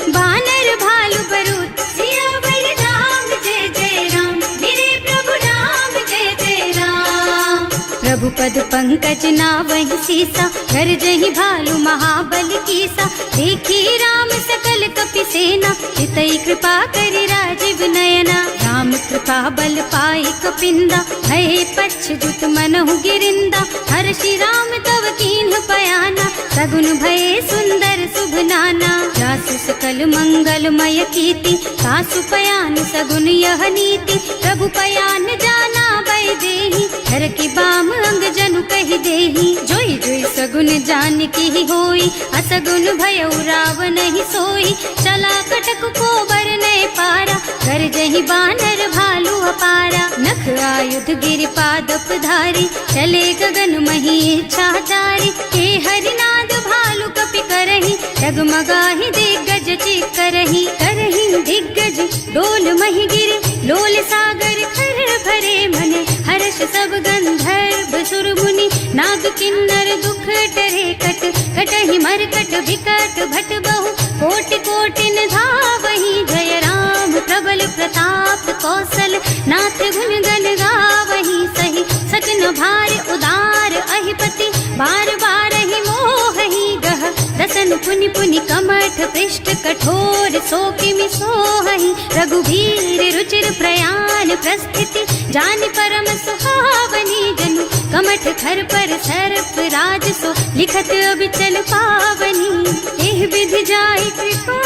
बानर भालु बरूथ। सियावर राम जय जय राम, मेरे प्रभु राम जय जय राम। प्रभु पद पंकज नावहि सीसा, कर जहि भालु महाबल कीसा। देखी राम सकल कपि सेना, चितई कृपा करि राजीव नयना। राम कृपा बल पाई कपिंदा, भय पच्छ्युत मनहु गिरिंदा। हर्षि राम तव कीन्ह पयाना, सगुन भये सुंदर शुभ नाना। जासु सकल मंगलमय कीर्ति, सासु पयान सगुन यह नीति। प्रभु पयान जाना भय देहि, हर की बाम अंग जनु कहि देहि। जोई जोई सगुन जान की होई, असगुन भयउ रावण ही सोई। चला कटक को बरने पारा, कर जहि बानर भालु अपारा। नख आयुध गिरि पादप धारी, चले गगन मही इच्छा जारी। हे हरिनाद भालु कपि करहि, डगमगाहि दिग्गज चित करहि। करहि दिग्गज डोल मही गिरि, लोल सागर खर भरे मन। हर्ष सब गंधर्व सुर मुनि, नाग किन्नर दुख डरे कट। कटहि मरकट विकट भट बहु, कोटि कोटिन धावहि। जय राम प्रबल प्रताप कौशल, नाथ गुण गण गावहि। सही सजन भार उदार अहिपति, बार बार ही मोहि गह। रसन पुनि पुनि कमठ पृष्ठ, कठोर सोकिमि सोहहि। रघुवीर रुचिर प्रयाण प्रस्थिति, जानि परम सुहावनी। जनु कमठ खर पर सर्प राज सो, लिखत अबिचल पावनी। एह विधि जाहि कृपा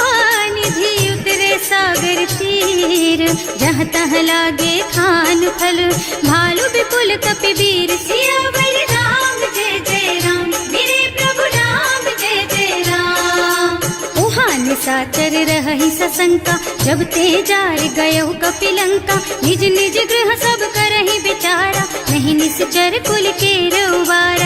निधि, उतरे सागर तीर। जहाँ तहाँ लागे खान फल, भालु विपुल कपि वीर। सियावर राम जय जय राम, मेरे प्रभु राम जय जय राम। उहाँ निशाचर रहहि सशंका, जब ते जार गयो कपि लंका। निज निज गृह सब करहि विचारा, नहीं निश्चर कुल के रउवारा।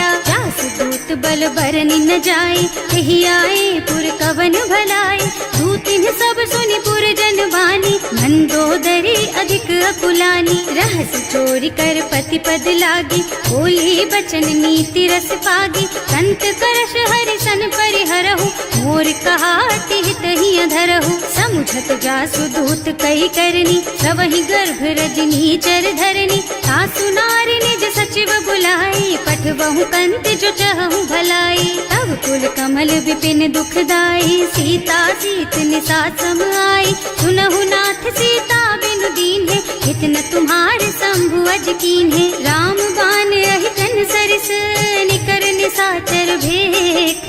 बल बरनी न जाए, यही आए पुर कवन भलाए। दूतिन सब सुनि पुर जन बानी, मंदोदरी अधिक अकुलानी। रहस चोरी कर पति पद लागी, बोली बचन नीति रस पागी। संत करश हरि सन परिहरहु, मोर कहाति हित ही अधरहु। समुझत जासु दूत कही करनी, सबहि गर्भ रजनी चर धरनी। सासु नारी निज सचिव बुलाई, पठबहु कंत जो चहु भलाई। तब कुल कमल विपिन दुखदाई, सीता सीत निसा सम आई। सुनहु नाथ सीता बिनु दीन्हे, इतन तुम्हारे शंभु अज कीन्हे। राम बान अहितन सरिस, निकर निसाचर भेख।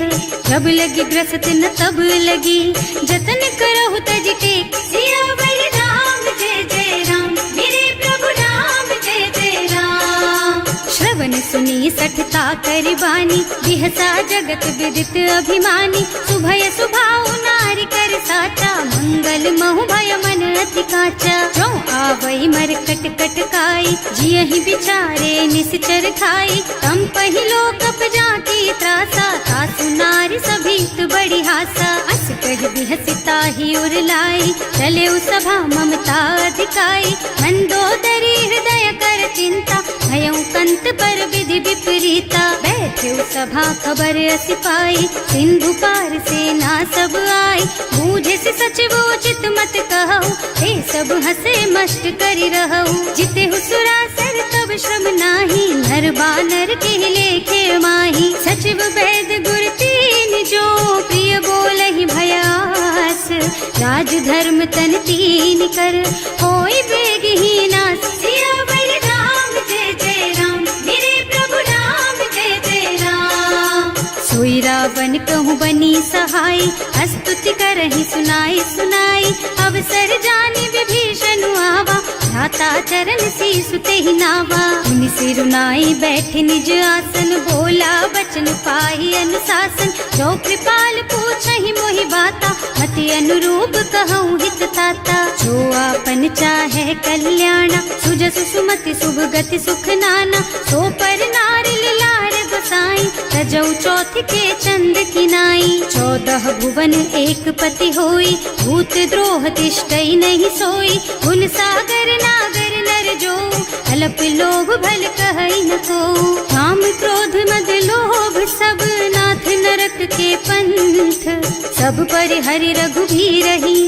जब लगी ग्रसत न तब लगी, जतन करहु तज टेक। सियावर राम जय जय राम, मेरे प्रभु राम जय जय राम। श्रवण सुनी सठता कर बानी, बिहसा जगत विदित अभिमानी। सुभय सुभाव नारी कर साचा, मंगल महु भय मन अति काचा। जो आवई मरकट कट काई, जियहि बिचारे निश्चर खाई। तम पहिलो कप जाकी त्रासा, सासु नारी सभीत बड़ी हासा। अस कह बिहसिता ही उर लाई, चले सभा ममता अधिकाई। मंदोदरी हृदय कर चिंता, भयउ कंत पर विधि विपरीता। बैठे सभा खबर अस पाई, सिंधु पार सेना सब आई। बूझे से सचिव उचित मत कहु, हे सब हसे मस्त करि रहु। जिते सुरासर तब श्रम नाही, नर बानर के लेखे माही। सचिव वैद गुर तीन जो, प्रिय बोलहि भयास। राज धर्म तन तीन कर, होई बेगहि नास। सियावर राम जय जय राम, मेरे प्रभु राम जय जय राम। सोई रावण कहूँ बनी सहाय, स्तुति करहि सुनाई सुनाई। अवसर जानी विभीषण आवा, भ्राता चरण सीसु तेहि नावा। मुनि सिरुनाई बैठे निज आसन, बोला बचन पाहि अनुशासन। जो कृपाल पूछहि मोहि बाता, मति अनुरूप कहूँ हित ताता। जो आपन चाहे कल्याणा, सुजसु सुमति शुभ गति सुख नाना। सो पर नारी लार गोसाई, तजौ चौथ के चंद किनाई। 14 भुवन एक पति होई, भूत द्रोह तिष्ठई नहीं सोई। गुण सागर नागर नर जो, अल्प लोभ भल कहई न को। काम क्रोध मद लोभ सब, नाथ नरक के पंथ। सब पर हरि रघुबीरहि,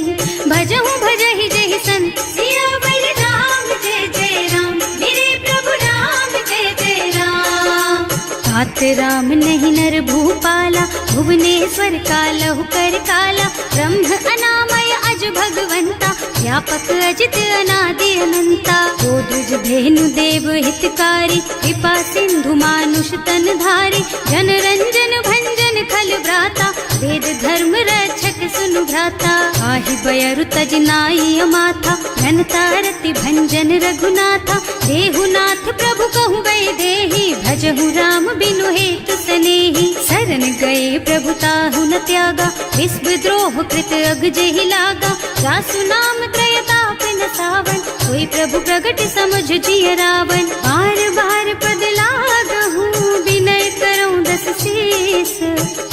भजहु भजहि जहि संत। सियावर राम जय जय राम, मेरे प्रभु राम जय जय राम। तात राम नहीं नर भूपाला, भुवनेश्वर कालहु कर काला। ब्रह्म अनामय अज भगवंता, व्यापक अजित अनादि अनंता। जो द्विज धेनु देव हितकारी, कृपा सिंधु मानुष तन धारी। जन रंजन भंजन खल भ्राता, वेद धर्म रक्षक सुनु भ्राता। आहि बयरु तज नाई अमाथा, घनता रति भंजन रघुनाथा। देहुनाथ प्रभु कहु वै देहि, भजहु राम बिनु हेतु सनेहि। शरण गए प्रभु ताहु न त्यागा, विश्व द्रोह कृत अग जेहि लागा। जासु नाम त्रयताप न सावन, कोई प्रभु प्रगट समझ जिय रावण। बार बार पद लागहु, विनय करऊं दस शीस।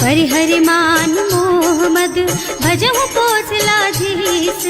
परिहरि मान मोह मद, भजहु कौशलाधीश।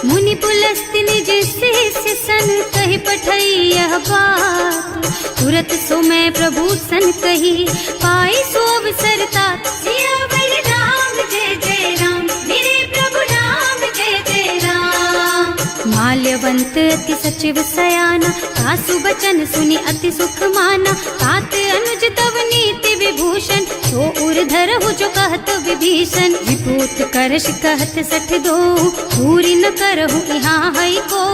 मुनि पुलस्त्य निज शिष्य सन, कहि पठई यह बात। तुरत सो मैं प्रभु सन कही, पाई सो अवसर तात। सियावर राम जय जय राम, मेरे प्रभु राम जय जय राम। माल्यवंत अति सचिव सयाना, सासु बचन सुनि अति सुख माना। तात अनुज तव नीति विभूषण, सो उर धरहु जो कहत विभीषण। विभूत करश कहत सठ दो, पूरी न करहु यहाँ है को।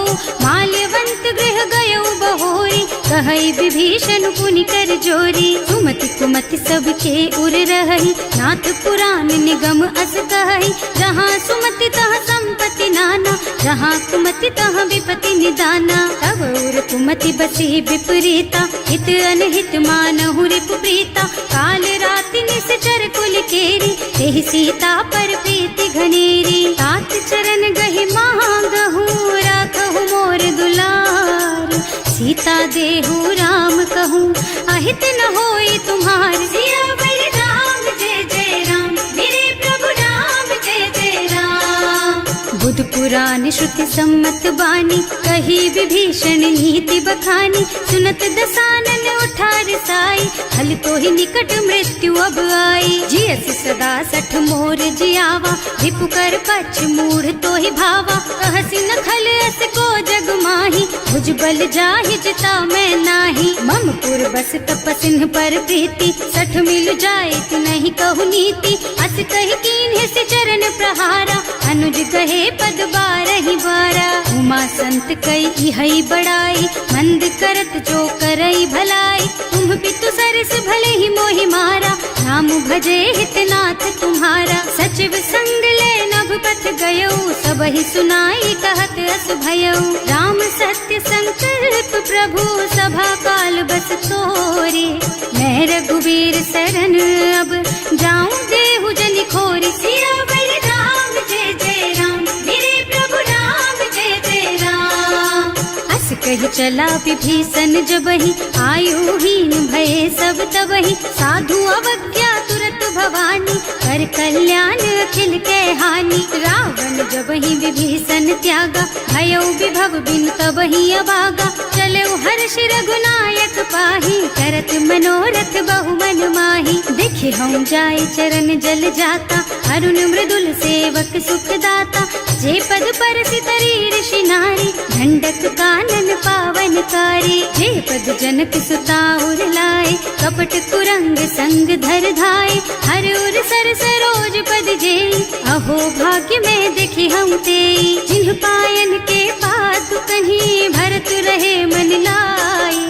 माल्यवंत गृह गयउ बहोरी, कहई विभीषण पुनि कर जोरी। सुमति कुमति सबके उर रहई, नाथ पुराण निगम अस कहई। जहाँ सुमति तहाँ संपत्ति नाना, जहाँ कुमति तहाँ विपत्ति निदाना। तब उर कुमति बसी विपरीता, हित अनहित मानहु रिपु प्रीता। काल राति निश्चर कुल केरी, तेहि सीता पर प्रीति घनेरी। तात चरण गहि मांगहु, राखहु मोर दुलार। सीता देहु राम कहूँ, अहित न होई तुम्हार। सियावर राम पुराण श्रुति सम्मत बानी, कही विभीषण नीति बखानी। सुनत दसानन उठा रिसाई, हल तो ही निकट मृत्यु अब आई। जियस सदा सठ मोर जियावा, रिपु कर पछ मूढ़ तो ही भावा। कहसी न खल अस को जग माही, भुज बल जाहि जिता मैं नाही। मम पुर बस तपसिन पर प्रीति, सठ मिल जाए तु नहीं कहु नीति। अस कहि कीन्हे से चरण प्रहारा, अनुज कहे पद बारहि बारा। उमा संत कई हई बड़ाई, मंद करत जो करई भलाई। तुम पितु सरस भले ही मोहि मारा, नाम भजे हितनाथ तुम्हारा। सचिव संग ले नभ पथ गयो, सबहि सुनाई कहत अस भयो। राम सत्य संकल्प प्रभु, सभा काल बस तोरे। मैं रघुवीर शरण अब, जाऊं देहु जनि खोरी। सियावर राम जय जय राम, मेरे प्रभु राम जय जय राम। अस कहि चला विभीषण जबहि, आयुहीन भये सब तबहि। साधु अवज्ञा तुरत भवानी, कर कल्याण अखिल के हानि। रावण जबहि विभीषण त्यागा, भयो विभव बिनु तबहि अभागा। चलऊ हर्ष रघुनायक पाहि, करत मनोरथ बहु मन माहि। देखे हम जाय चरण जल जाता, अरुण मृदुल सेवक सुख दाता। जे पद परसि तरी ऋषि नारी, दंडक कानन पावन कारी। जे पद जनक सुता उर लाए, कपट कुरंग संग धर धाय। हर उर सर सरोज पद जेई, अहो भाग्य में देखी हम तेई। जिन्ह पायन के पादु कहीं, भरत रहे मन लाई।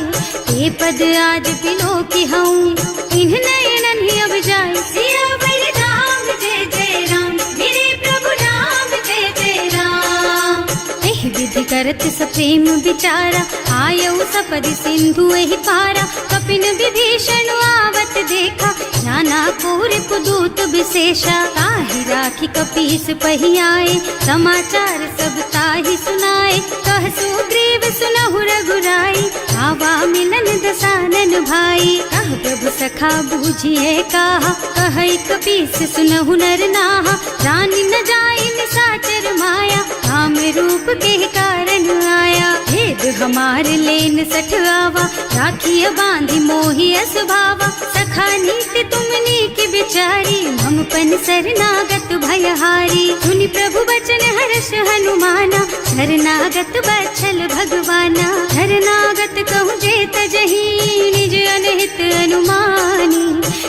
ते पद आज बिलो की हूँ, इन्ह नयनन ही अब जाए। सियावर राम जय जय राम, मेरे प्रभु राम जय जय राम। एहि विधि करत सप्रेम विचारा, आयऊ सपदि सिंधु एहि पारा। कपिन विभीषण आवत देखा, नाना कोर कुदूत विशेषा। ताहि राखी कपीस पहि आए, समाचार सब ताहि सुनाए। कह सुग्रीव सुनहु रघुराई, आवा मिलन दसानन भाई। कह प्रभु सखा बूझिए काहा, कहै कपीस सुनहु नर नाहा। रानी न जाई निशाचर माया, काम रूप के कारण आया। भेद हमार लेन सठ आवा, राखिय बांधि मोहि असभावा। सखा नीति तुमनी की बिचारी, मम पन शरणागत भयहारी। सुनि प्रभु बचन हर्ष हनुमाना, शरणागत बच्छल भगवाना। शरणागत कहु जेत जही, निज अनहित अनुमानी।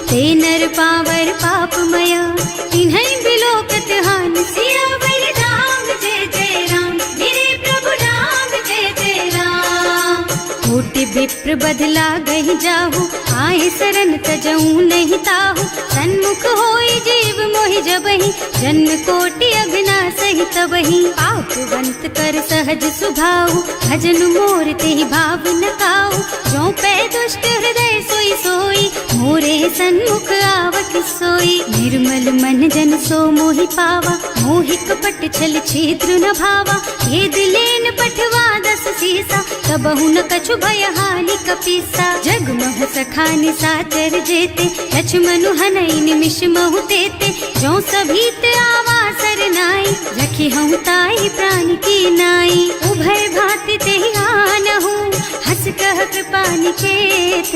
ते नर पावर पापमया, तिन्है बिलोकत हानि। सियावर राम जय जय राम, मेरे प्रभु राम जय जय राम। कोटि विप्र बदला गहि जाहु, आए शरण तजऊ नहीं ताहु। सन्मुख होई जीव मोहि जबहि, जन्म कोटि अघना सहि तबहि। पापवंत कर सहज सुभाऊ, भजन मोर तेहि भाव न काऊ। जो पै दुष्ट हृदय सोई सोई, मोरे सन्मुख आवत सोई। निर्मल मन जन सो मोहि पावा, मोहि कपट छल छिद्र न भावा। ये दिलेन पठवा दस सीसा, तबहु न कछु भय हानि कपीसा। जग मोह सखा निशाचर जेते, लक्ष्मणु हनई निमिष महु तेते। जो सभीत आवा सरनाई, रखी हूँ ताई प्राण की नाई। उभय भांति तेहि आनहु, हस कह कृपा निकेत।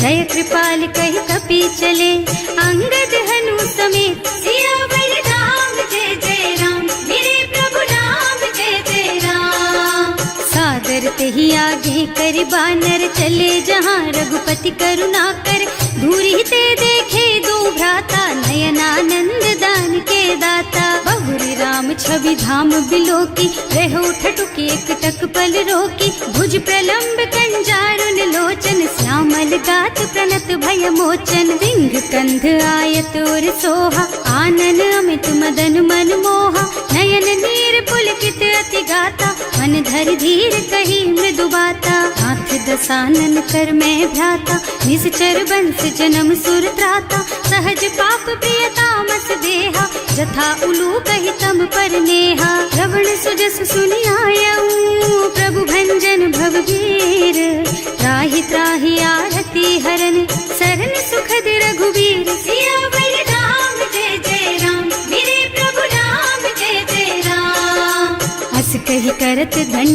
जय कृपाल कहि कपि चले, अंगद हनु समेत। सियावर राम जय जय राम, मेरे प्रभु राम जय जय राम। सादर तेहि आगे कर बानर, चले जहाँ रघुपति करुणा कर। दूरी ते देखे दो भ्राता, नयनानंद दान के दाता। बहुरी राम छवि धाम बिलोकी, रहो ठटुकी एक टक पल रोकी। भुज प्रलंब कंजारुन लोचन, श्यामल गात प्रणत भय मोचन। सिंह कंध आयत और सोहा, आनन अमित मदन मन मोहा। नयन नीर पुलकित अति गाता, मन धर धीर कही मृदु बाता। हाथ दसानन कर मैं भ्राता, निश्चर बंस जन्म सुर त्राता। सहज पाप प्रिय तामस देहा, जथा उलू कहि तम पर नेहा। श्रवण सुजस सुनि आयऊ, प्रभु भंजन भवभीर। त्राहि त्राहि आरती हरन, सरन सुखद रघुबीर। सियावर राम जय जय राम, मेरे प्रभु राम जय जय राम।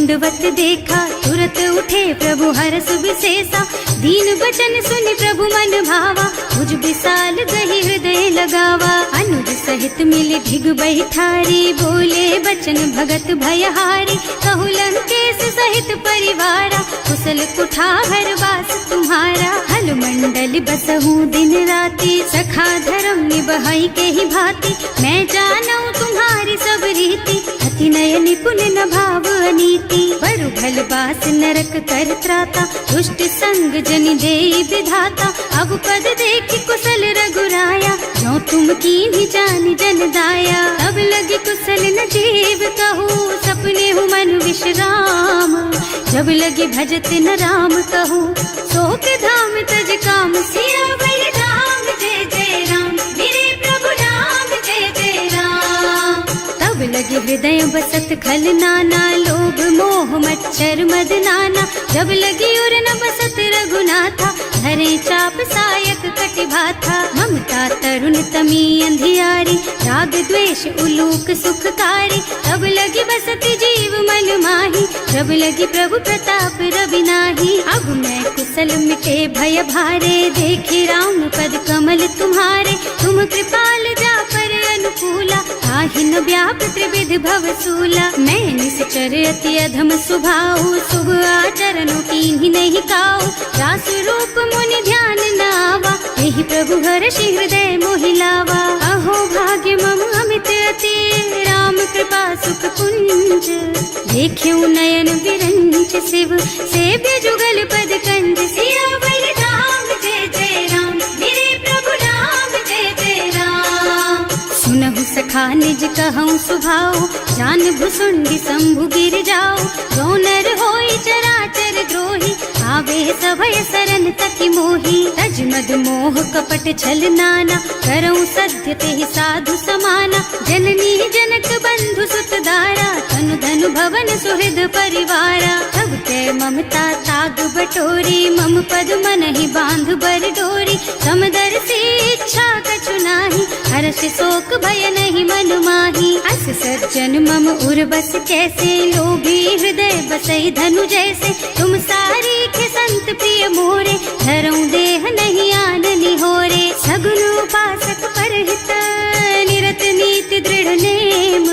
दंडवत देखा, तुरत उठे प्रभु हरष विशेषा। दीन बचन सुनि प्रभु मन भावा, मुझ विशाल गही हृदय लगावा। अनुज सहित मिले ढिग बैठारी, बोले बचन भगत भयहारी। कहु लंकेश सहित परिवारा, कुशल कुठार वास तुम्हारा। हल मंडल बसहु दिन राति, सखा धर्म निबहाई के ही भांति। मैं जानऊ तुम्हारी सब रीति, अति नय निपुण न भाव अनीति। बरु भल बास नरक कर त्राता, दुष्ट संग जनि देई विधाता। अब पद देखि कुशल रघुराया, जो तुम कीन्ही जानि जन दाया। अब लगी कुशल न जीव कहू, सपने हूँ मन विश्राम। जब लगी भजत न राम कहू, शोक धाम तज काम। सियावर राम जय जय राम, मेरे प्रभु राम जय जय राम। तब लगे हृदय बसत खल नाना, लोभ मोह मच्छर मद नाना। जब लगी उर न बसत रघुनाथा, धरे चाप सायक कटि भाथा। ममता तरुण तमी अंधियारी, राग द्वेष उलूक सुखकारी। तब लगी बसत जीव मन माही, जब लगी प्रभु प्रताप रवि नाही। अब मैं कुशल मिटे भय भारे, देखे राम पद कमल तुम्हारे। तुम कृपाल जा पर अनुकूला, ताहि न व्याप त्रिविध भवसूला। मैं निश्चर अति अधम स्वभाव, शुभ आचरणों कीन्ही नहीं काऊ। रास रूप मुनि ध्यान न आवा, यही प्रभु हर्षि हृदय मोहि लावा। अहो भाग्य मम अमित अति, राम कृपा सुख कुंज। देख्यऊ नयन विरंच शिव, सेव्य जुगल पद कंज। सियावर राम जय जय राम, मेरे प्रभु राम जय जय राम। सुनहु सखा निज कहऊँ सुभाऊ, जान भुसुंडी शंभु गिर जाऊ। जो नर होई चराचर द्रोही, आवे सभय सरन तकी मोही। तज मद मोह कपट छल नाना, करऊँ सत्य तेहि साधु समाना। जननी जनक बंधु सुत दारा, तनु धनु भवन सुहृद परिवारा। तब ते ममता ताग बटोरी, मम पद मन ही बांध बर डोरी। समदर्शी इच्छा कछु नाही, हर्ष शोक भय नहीं मन माही। अस सज्जन मम उर बस कैसे, लोभी हृदय बसई धनु जैसे। तुम सारी के संत प्रिय मोरे, धरऊँ देह नहीं आन निहोरे। सगुन उपासक परहित, निरत नीति दृढ़ नेम।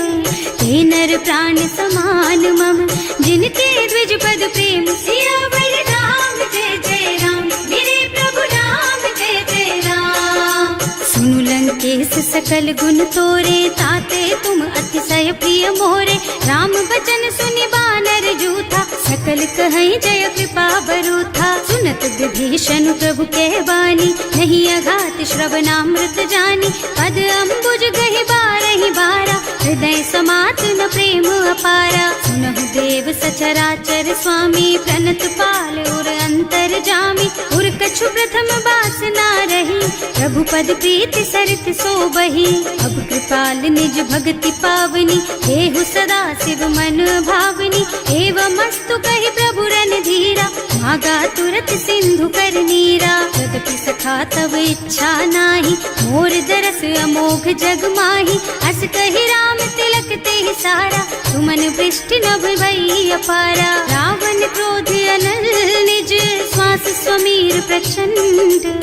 हे नर प्राण समान मम, जिनके द्विज पद प्रेम। सियावर राम जय जय राम, मेरे प्रभु राम जय जय राम। सुनु लंकेश सकल गुण तोरे, ताते तुम अतिशय प्रिय मोरे। राम बचन सुनि बानर जूथा, सकल कहई जय कृपा बरूथा। सुनत विभीषण प्रभु के बानी, नहीं अघात श्रवणामृत जानी। पद अम्बुज गहि बारहि बारा, हृदय समात न प्रेम अपारा। सुनहु देव सचराचर स्वामी, प्रणत पाल उर अंतर जामी। उर कछु प्रथम बास ना रही, प्रभु पद प्रीति सरित सोबही। अब कृपाल निज भक्ति पावनी, देहु सदा शिव मन भावनी। एवं मस्तु कहि प्रभु रन धीरा, मागा तुरत सिंधु कर नीरा। यद्यपि सखा तब इच्छा नाही, मोर दरस अमोघ जग माही। अस कहि राम तिलक तेहि सारा, सुमन वृष्टि नभ भई अपारा। रावण क्रोध अनल निज, श्वास स्वमीर प्रचंड।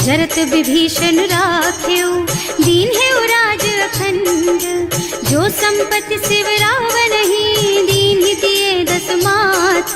जरत विभीषण राख्यो, दीन है राज अखंड। जो संपत्ति शिव रावण ही, दीन ही दिए दस माथ।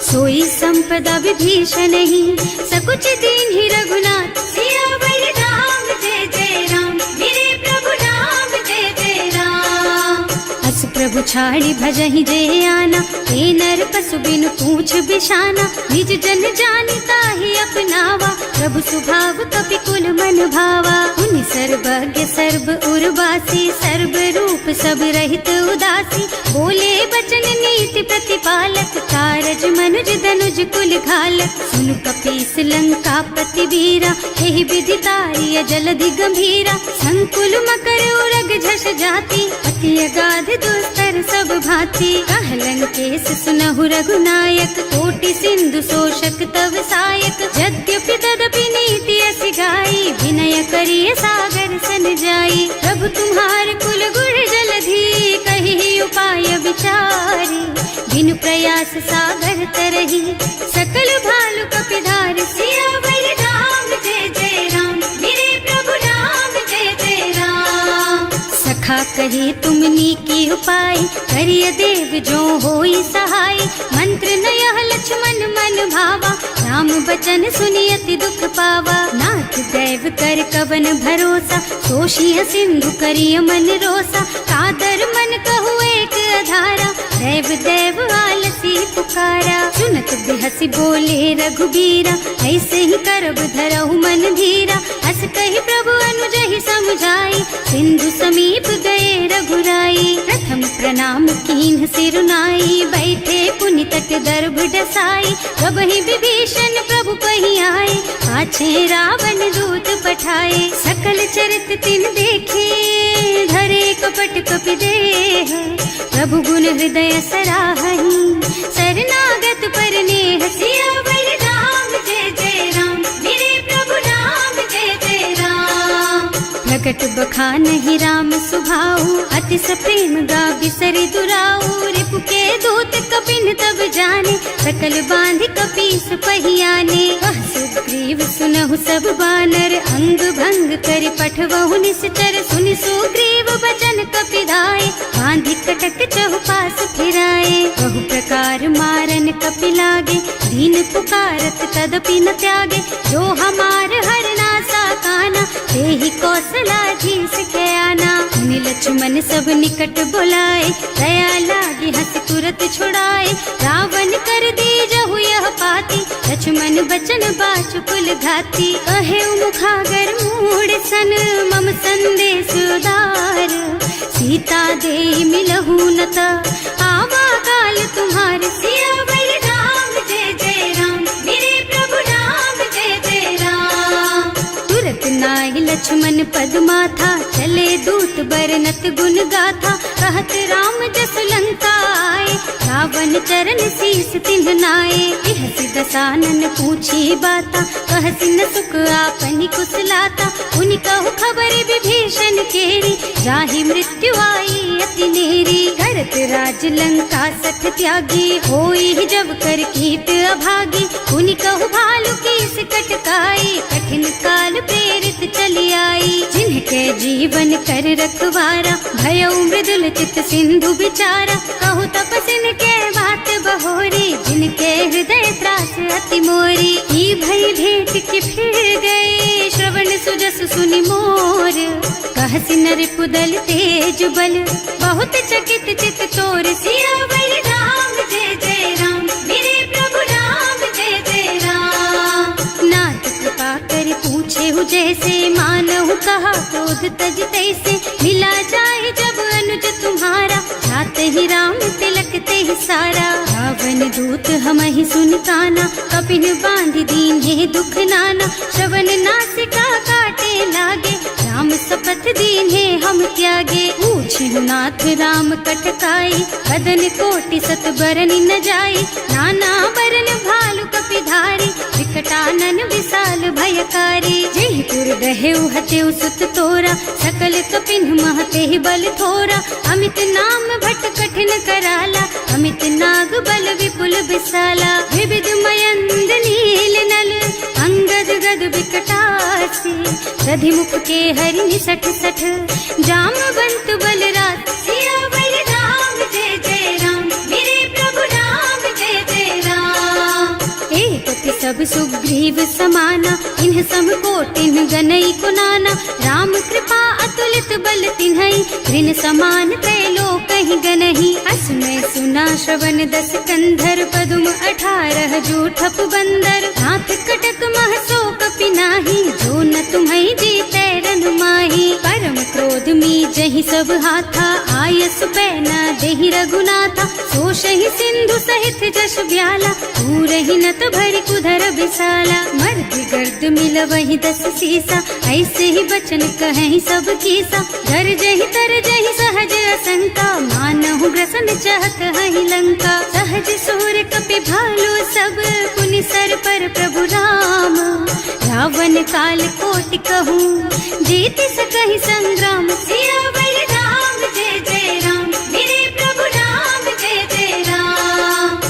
सोई संपदा विभीषण ही, सकुच दीन ही रघुनाथ। सियावर राम जय जय राम, मेरे प्रभु राम जय जय राम। अस प्रभु छाड़ी भजहि जय आना, हे नर पशु बिनु पूछ बिशाना। निज जन जानि ताहि अपनावा, प्रभु स्वभाव कपि कुल मन भावा। उनि सर्वज्ञ सर्व उर्वासी, सर्व रूप सब रहित उदासी। बोले बचन नीति प्रतिपालक, कारज मनुज धनुज कुल घालक। सुनु कपीस लंका पति वीरा, एहि विधि तारिय जलधि गंभीरा। संकुल मकर उरग झष जाति, अति अगाध दुस्तर सब भांति। कह लंकेश सुनहु रघुनायक, कोटि सिंधु शोषक तव सायक। यद्यपि तदपि नीति अस गाई, विनय करिय सागर सन जाई। प्रभु तुम्हार कुल गुण जलधि, कहि उपाय विचारी। बिनु प्रयास प्रयास सागर तरही, सकल भालु कपिधार सियावर राम जय जय राम, मेरे प्रभु राम जय जय राम। सखा कहे तुमनी की उपाय, करिय देव जो होई सहाय, मंत्र नयह लक्ष्मण मन भावा, राम बचन सुनि अति दुख पावा। नाथ दैव कर कवन भरोसा, सोषिय सिंधु करिय मन रोसा, कादर मन कहु एक अधारा, दैव दैव आलसी पुकारा। सुनत बिहसी बोले रघुबीरा, ऐसे ही करब धरहु मन धीरा, हस कहि प्रभु अनुजहि समझाई, सिंधु समीप गए रघुराई। प्रथम प्रणाम कीन्ह सिरुनाई, बैठे पुनि तट दर्भ डसाई, कबहि विभीषण प्रभु पहि आए, पाछे रावण दूत पठाए। सकल चरित तिन देखे, धरे कपट कपि देह, प्रभु गुण हृदय सराहहि, शरणागत पर नेह। सियावर राम जय जय राम, मेरे प्रभु राम जय जय राम। प्रकट बखानहि राम सुभाऊ, अति सप्रेम गा बिसरि दुराऊ, रिपु के दूत कपिन तब जाने, सकल बांधि कपीस पहियाने। वह सुग्रीव सुनहु सब बानर, अंग भंग कर पठवहु निश्चर, सुनि सुग्रीव बचन कपिधाय, बांधि कटक चहुपास फिराए। बहु प्रकार मारन कपि लागे, दीन पुकारत तदपि न त्यागे, जो हमार हरनासा काना, तेहि कौशलाधीश के आना। मुनि लक्ष्मण सब निकट बुलाए, दया लागी हंस तुरत छुड़ाए, रावण कर दीजहु यह पाती, लक्ष्मण बचन बाचु कुल घाती। कहे मुखागर मूढ़ सन, मम संदेश उदार, सीता दे मिलहु न ता, आवा काल तुम्हार। सियावर राम जय जय राम, मेरे प्रभु राम जय जय राम। तुरत नाहि लक्ष्मण पद माथा, चले दूत बरनत गुण गाथा, कहत राम जस लंका आए, रावण चरण शीस तिन्ह नाए। बिहसि दसानन पूछी बाता, कहसि न सुख आपनि कुशलाता, उनि कहु खबर विभीषण केरी, जाहि मृत्यु आई अति नेरी। करत राज लंका सठ त्यागी, होई जब कर कीट अभागी, उनि कहु भालु कीस कटकाई, कठिन काल प्रेरित चली आई। जिनके जीवन कर रखवारा, भयउ मृदुल चित सिंधु बिचारा, कहु तपसिन के बात बहोरी, जिनके हृदय त्रास अति मोरी। ई भई भेंट कि फिर गए, श्रवण सुजस सुनि मोर, कहसि नर पुदल तेज बल, बहुत चकित चित तोर। सियावर राम जय जय राम, मेरे प्रभु राम जय जय राम। नाथ कृपा कर पूछे हु जैसे, मानहु कहा क्रोध तज तैसे, मिला जाए जब अनुज तुम्हारा, जात ही राम तिलक ते सारा। रावण दूत हमहि सुन काना, कपिन बांधि दीन्हे दुख नाना, श्रवण नासिका काटे लागे, राम शपथ दीन्हे हम त्यागे। पूछिहु नाथ राम कटकाई, कदन कोटि सत बरन न जाई, नाना बरन भालु कपिधारी, विकटानन विशाल भयकारी। जेहि पुर दहेउ हतेउ सुत तोरा, सकल कपिन महते बल थोरा, अमित नाम भट कठिन कराला, अमित नाग बल विपुल विशाला। विविध मयंद नील नल, अंगद गद विकटासी, दधिमुख के हरि निसठ सठ, जामवंत बलराज। सियावर राम जय जय राम, मेरे प्रभु राम जय जय राम। एक अति सब सुग्रीव समाना, इन्ह सम कोटिन गनई कुनाना, राम कृपा अतुलित बल तिन्हई, ऋण समान त्रैलोकहि गनहि। असमय सुना श्रवण दस कंधर, पदुम 18 जूठप बंदर, हाथ कटक महसो कपि नाही, जो न तुम्हई जीतै रन माही। परम क्रोध मी जहि सब हाथा, आयस पैना देहि रघुनाथा, सोषहि सिंधु सहित जश ब्याला, पूरहि नत भरि कुधर विशाला। मर्द गर्द मिलवहि 10 सीसा, ऐसे ही बचन कहें सब कीसा, गरजहि तरजहि सहज असंका, मानहु ग्रसन चाहत हहि लंका। सहज सुर कपि भालु सब, पुनि सर पर प्रभु राम, रावण काल कोटि कहूँ, जीत सकहि संग्राम। सियावर राम जय जय राम, मेरे प्रभु राम जय जय राम।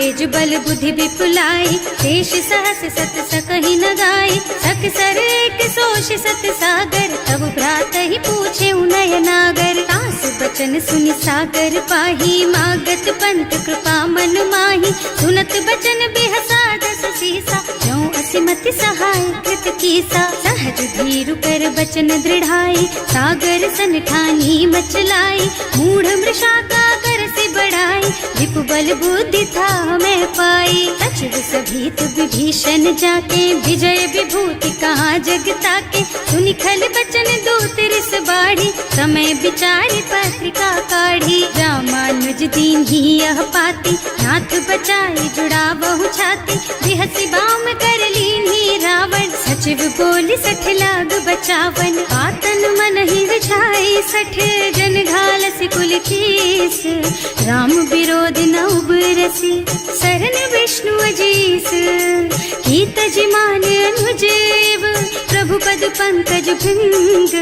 तेज बल बुद्धि विपुलाई, शेष सहस सत सकहि न गाई, सक सर एक सोष सत सागर, तब भ्रात ही पूछे उनय नागर। तास बचन सुनि सागर पाही, मागत पंत कृपा मन माही, सुनत बचन बिहसा दस सीसा, ज्यों असिमति सहाय कृत कीसा। सहज धीरु कर बचन दृढ़ाई, सागर सन ठानी मचलाई, मूढ़ मृषा का कर से बढ़ाई, विपु बल बुद्धि था मैं पाई। सचिव सभीत विभीषण जाके, विजय विभूति कहाँ जगता के, सुनि खल बचन दूत रिस बाढ़ी, समय विचारि पत्रिका काढ़ी। रामानुज दीन ही यह पाती, नाथ बचाई जुड़ा बहु छाती, बिहसी बाम कर लीन ही रावण, सचिव बोली सठ लाग बचावन। आतन मन ही रिझाई सठ, जन घालसी कुल कीस, राम विरोध न उबरसी, शरण विष्णु अजीस। कीत जिमान अनुजेव, प्रभु पद पंकज भृंग,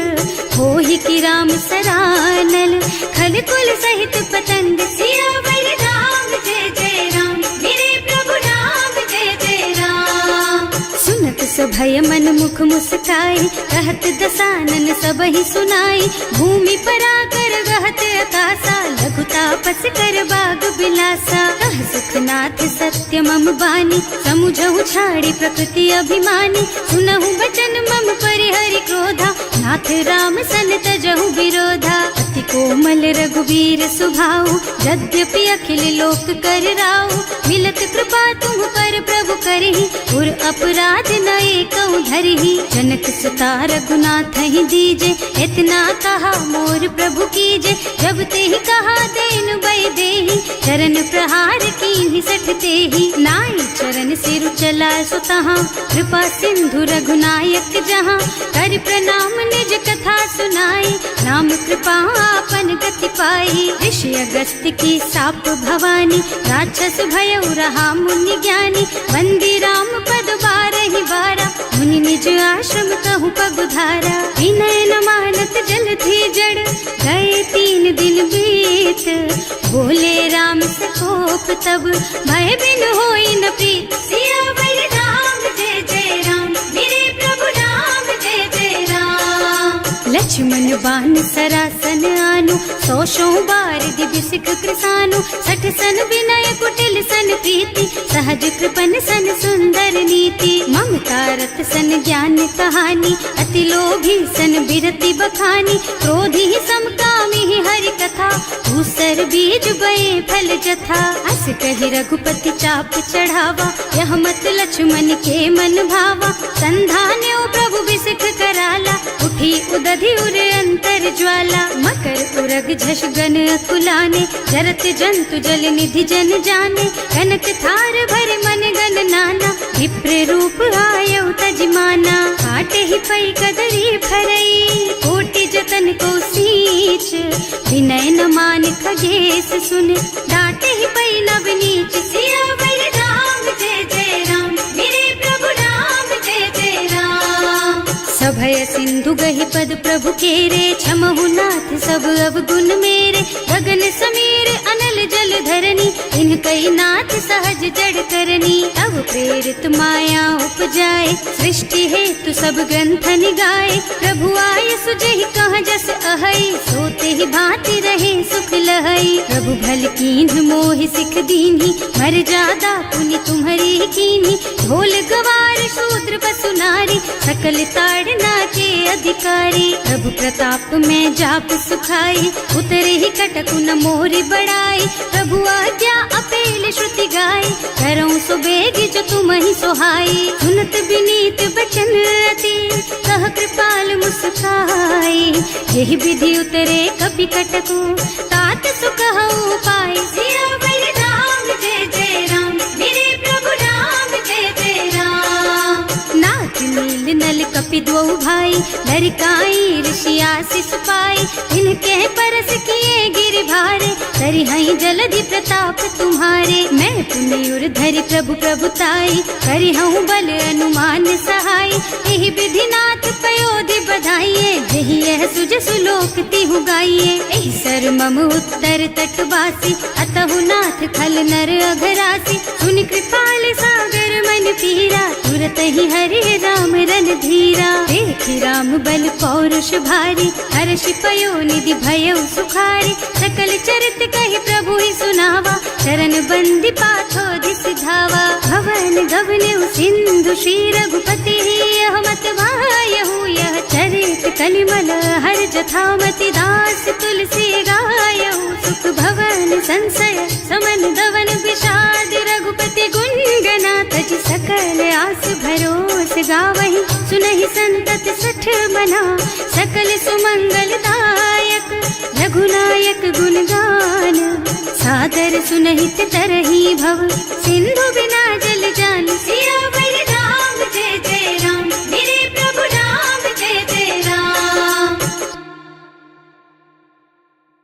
होहि की राम सरानल, खल कुल सहित पतंग। सियावर राम जय जय राम, मेरे प्रभु राम जय जय राम। सुनत सभय मन मुख मुस्काई, कहत दसानन सबहि सुनाई, भूमि पराकर गहत आकाशा, लघु तापस कर बाग बिलासा। कह सुखनाथ सत्य मम बानी, समुझहु छाड़ी प्रकृति अभिमानी, सुनहु बचन मम परिहरि क्रोधा, नाथ राम सन तजहु विरोधा। अति कोमल रघुवीर सुभाऊ, यद्यपि अखिल लोक कर राऊ, मिलत कृपा तुम पर प्रभु करहि, उर अपराध न एकौ धरहि। जनक सुता रघुनाथ ही दीजे, इतना कहा मोर प्रभु कीजे, जब ते ही कहा देन बय देहि, चरण प्रहार कीन्हि सठ तेहि। नाई चरण सिर चला सुतहाँ, कृपा सिंधु रघुनायक जहाँ, कर प्रणाम निज कथा सुनाई, नाम कृपा आपन गति पाई। ऋषि अगस्त्य की साप भवानी, राक्षस भयउ रहा मुनि ज्ञानी, बंदी राम पद बारहि बारा, मुनि निज आश्रम कहु पगुधारा। विनय न मानत जलधि जड़, गए 3 दिन बीत, बोले राम सकोप तब, भय बिन होई न प्रीत। सियावर राम जय जय राम, मेरे प्रभु राम जय जय राम। लक्ष्मण बान सरासन आनु, 100 बार दिव्य सिख कृसानु, 60 सन विनय कुटिल सन प्रीति, सहज कृपन सन सुंदर नीति। ममता रत सन ज्ञान कहानी, अति लोभी सन बिरति बखानी, क्रोधी समकामी हरि कथा, दूसर बीज बये फल जथा। अस कहि रघुपति चाप चढ़ावा, यह मत लक्ष्मण के मन भावा, संधान्यो प्रभु बिसिख कराला, उठी उदधि उर अंतर ज्वाला। मकर उरग झष गन अकुलाने, जरत जंतु जल निधि जन जाने, कनक थार भर मन गन नाना, विप्र रूप आयौ तजमाना। काटे ही पई कदरी भरई, कोटि जतन को सींच, विनय न मान खगेश सुन, डांटे ही पई नव नीच। सियावर राम जय जय राम, मेरे प्रभु राम जय जय राम। सभय सिंधु गहि पद प्रभु केरे, क्षमहु नाथ सब अवगुण मेरे, गगन समीर अनल जल धरनी, इनकई नाथ सहज जड़ करनी। तब प्रेरित माया उपजाए, सृष्टि हेतु सब ग्रंथ निगाए, प्रभु आय सुजहि कहाँ जस अहै, सोते ही भांति रहे सुख लहै। प्रभु भल कीन्ह मोहि सिख दीन्ही, मर्यादा पुनि तुम्हरी कीन्ही, ढोल गवार शूद्र पशु नारी, सकल ताड़ना के अधिकारी। प्रभु प्रताप में जाप सुखाई, उतरे ही कटकु न मोरि बड़ाई, प्रभु आज्ञा अपेल श्रुति गाई, करऊं सुबेग जो तुम ही सोहाई। सुनत विनीत बचन अति, कह कृपाल मुस्काई, यही विधि उतरे कपि कटकु, तात सुकहु पाई। सियावर राम जय जय राम, मेरे प्रभु राम जय जय राम। नाथ नील नल कपि द्वौ भाई, लरिकाई ऋषि आशीष पाई, इनके परस किए गिर भारे, तरि हई जलधि प्रताप तुम्हारे। मैं पुनि उर धरि प्रभु प्रभुताई, करि हूँ बल अनुमान सहाय, यही विधि नाथ पयोधि बधाई। बधाइए, जही यह सुज सुलोक तिहु गाइए। एहि सर मम उत्तर तटवासी, अतहु नाथ खल नर अघरासी। सुनि कृपाल सागर मन पीरा, तुरत ही हरि राम रन धीरा। देखि राम बल पौरुष भारी, हर्ष पयो निधि भयउ सुखारी। सकल चरित कहि प्रभु ही सुनावा, चरण बंदी पाथो दिस धावा। भवन गगनेउ सिंधु श्री रघुपति, यह मत वायहु यह चरित कलिमल हर जथामति। दास तुलसी गायहु, सुख भवन संशय समन दवन विषाद। रघुपति गुण गना तज सकल आस भरोस गावहि। सुनहि संतत सठ मना, सकल सुमंगल दायक। रघुनायक गुण गान, सादर सुनहित तरहि भव। सिंधु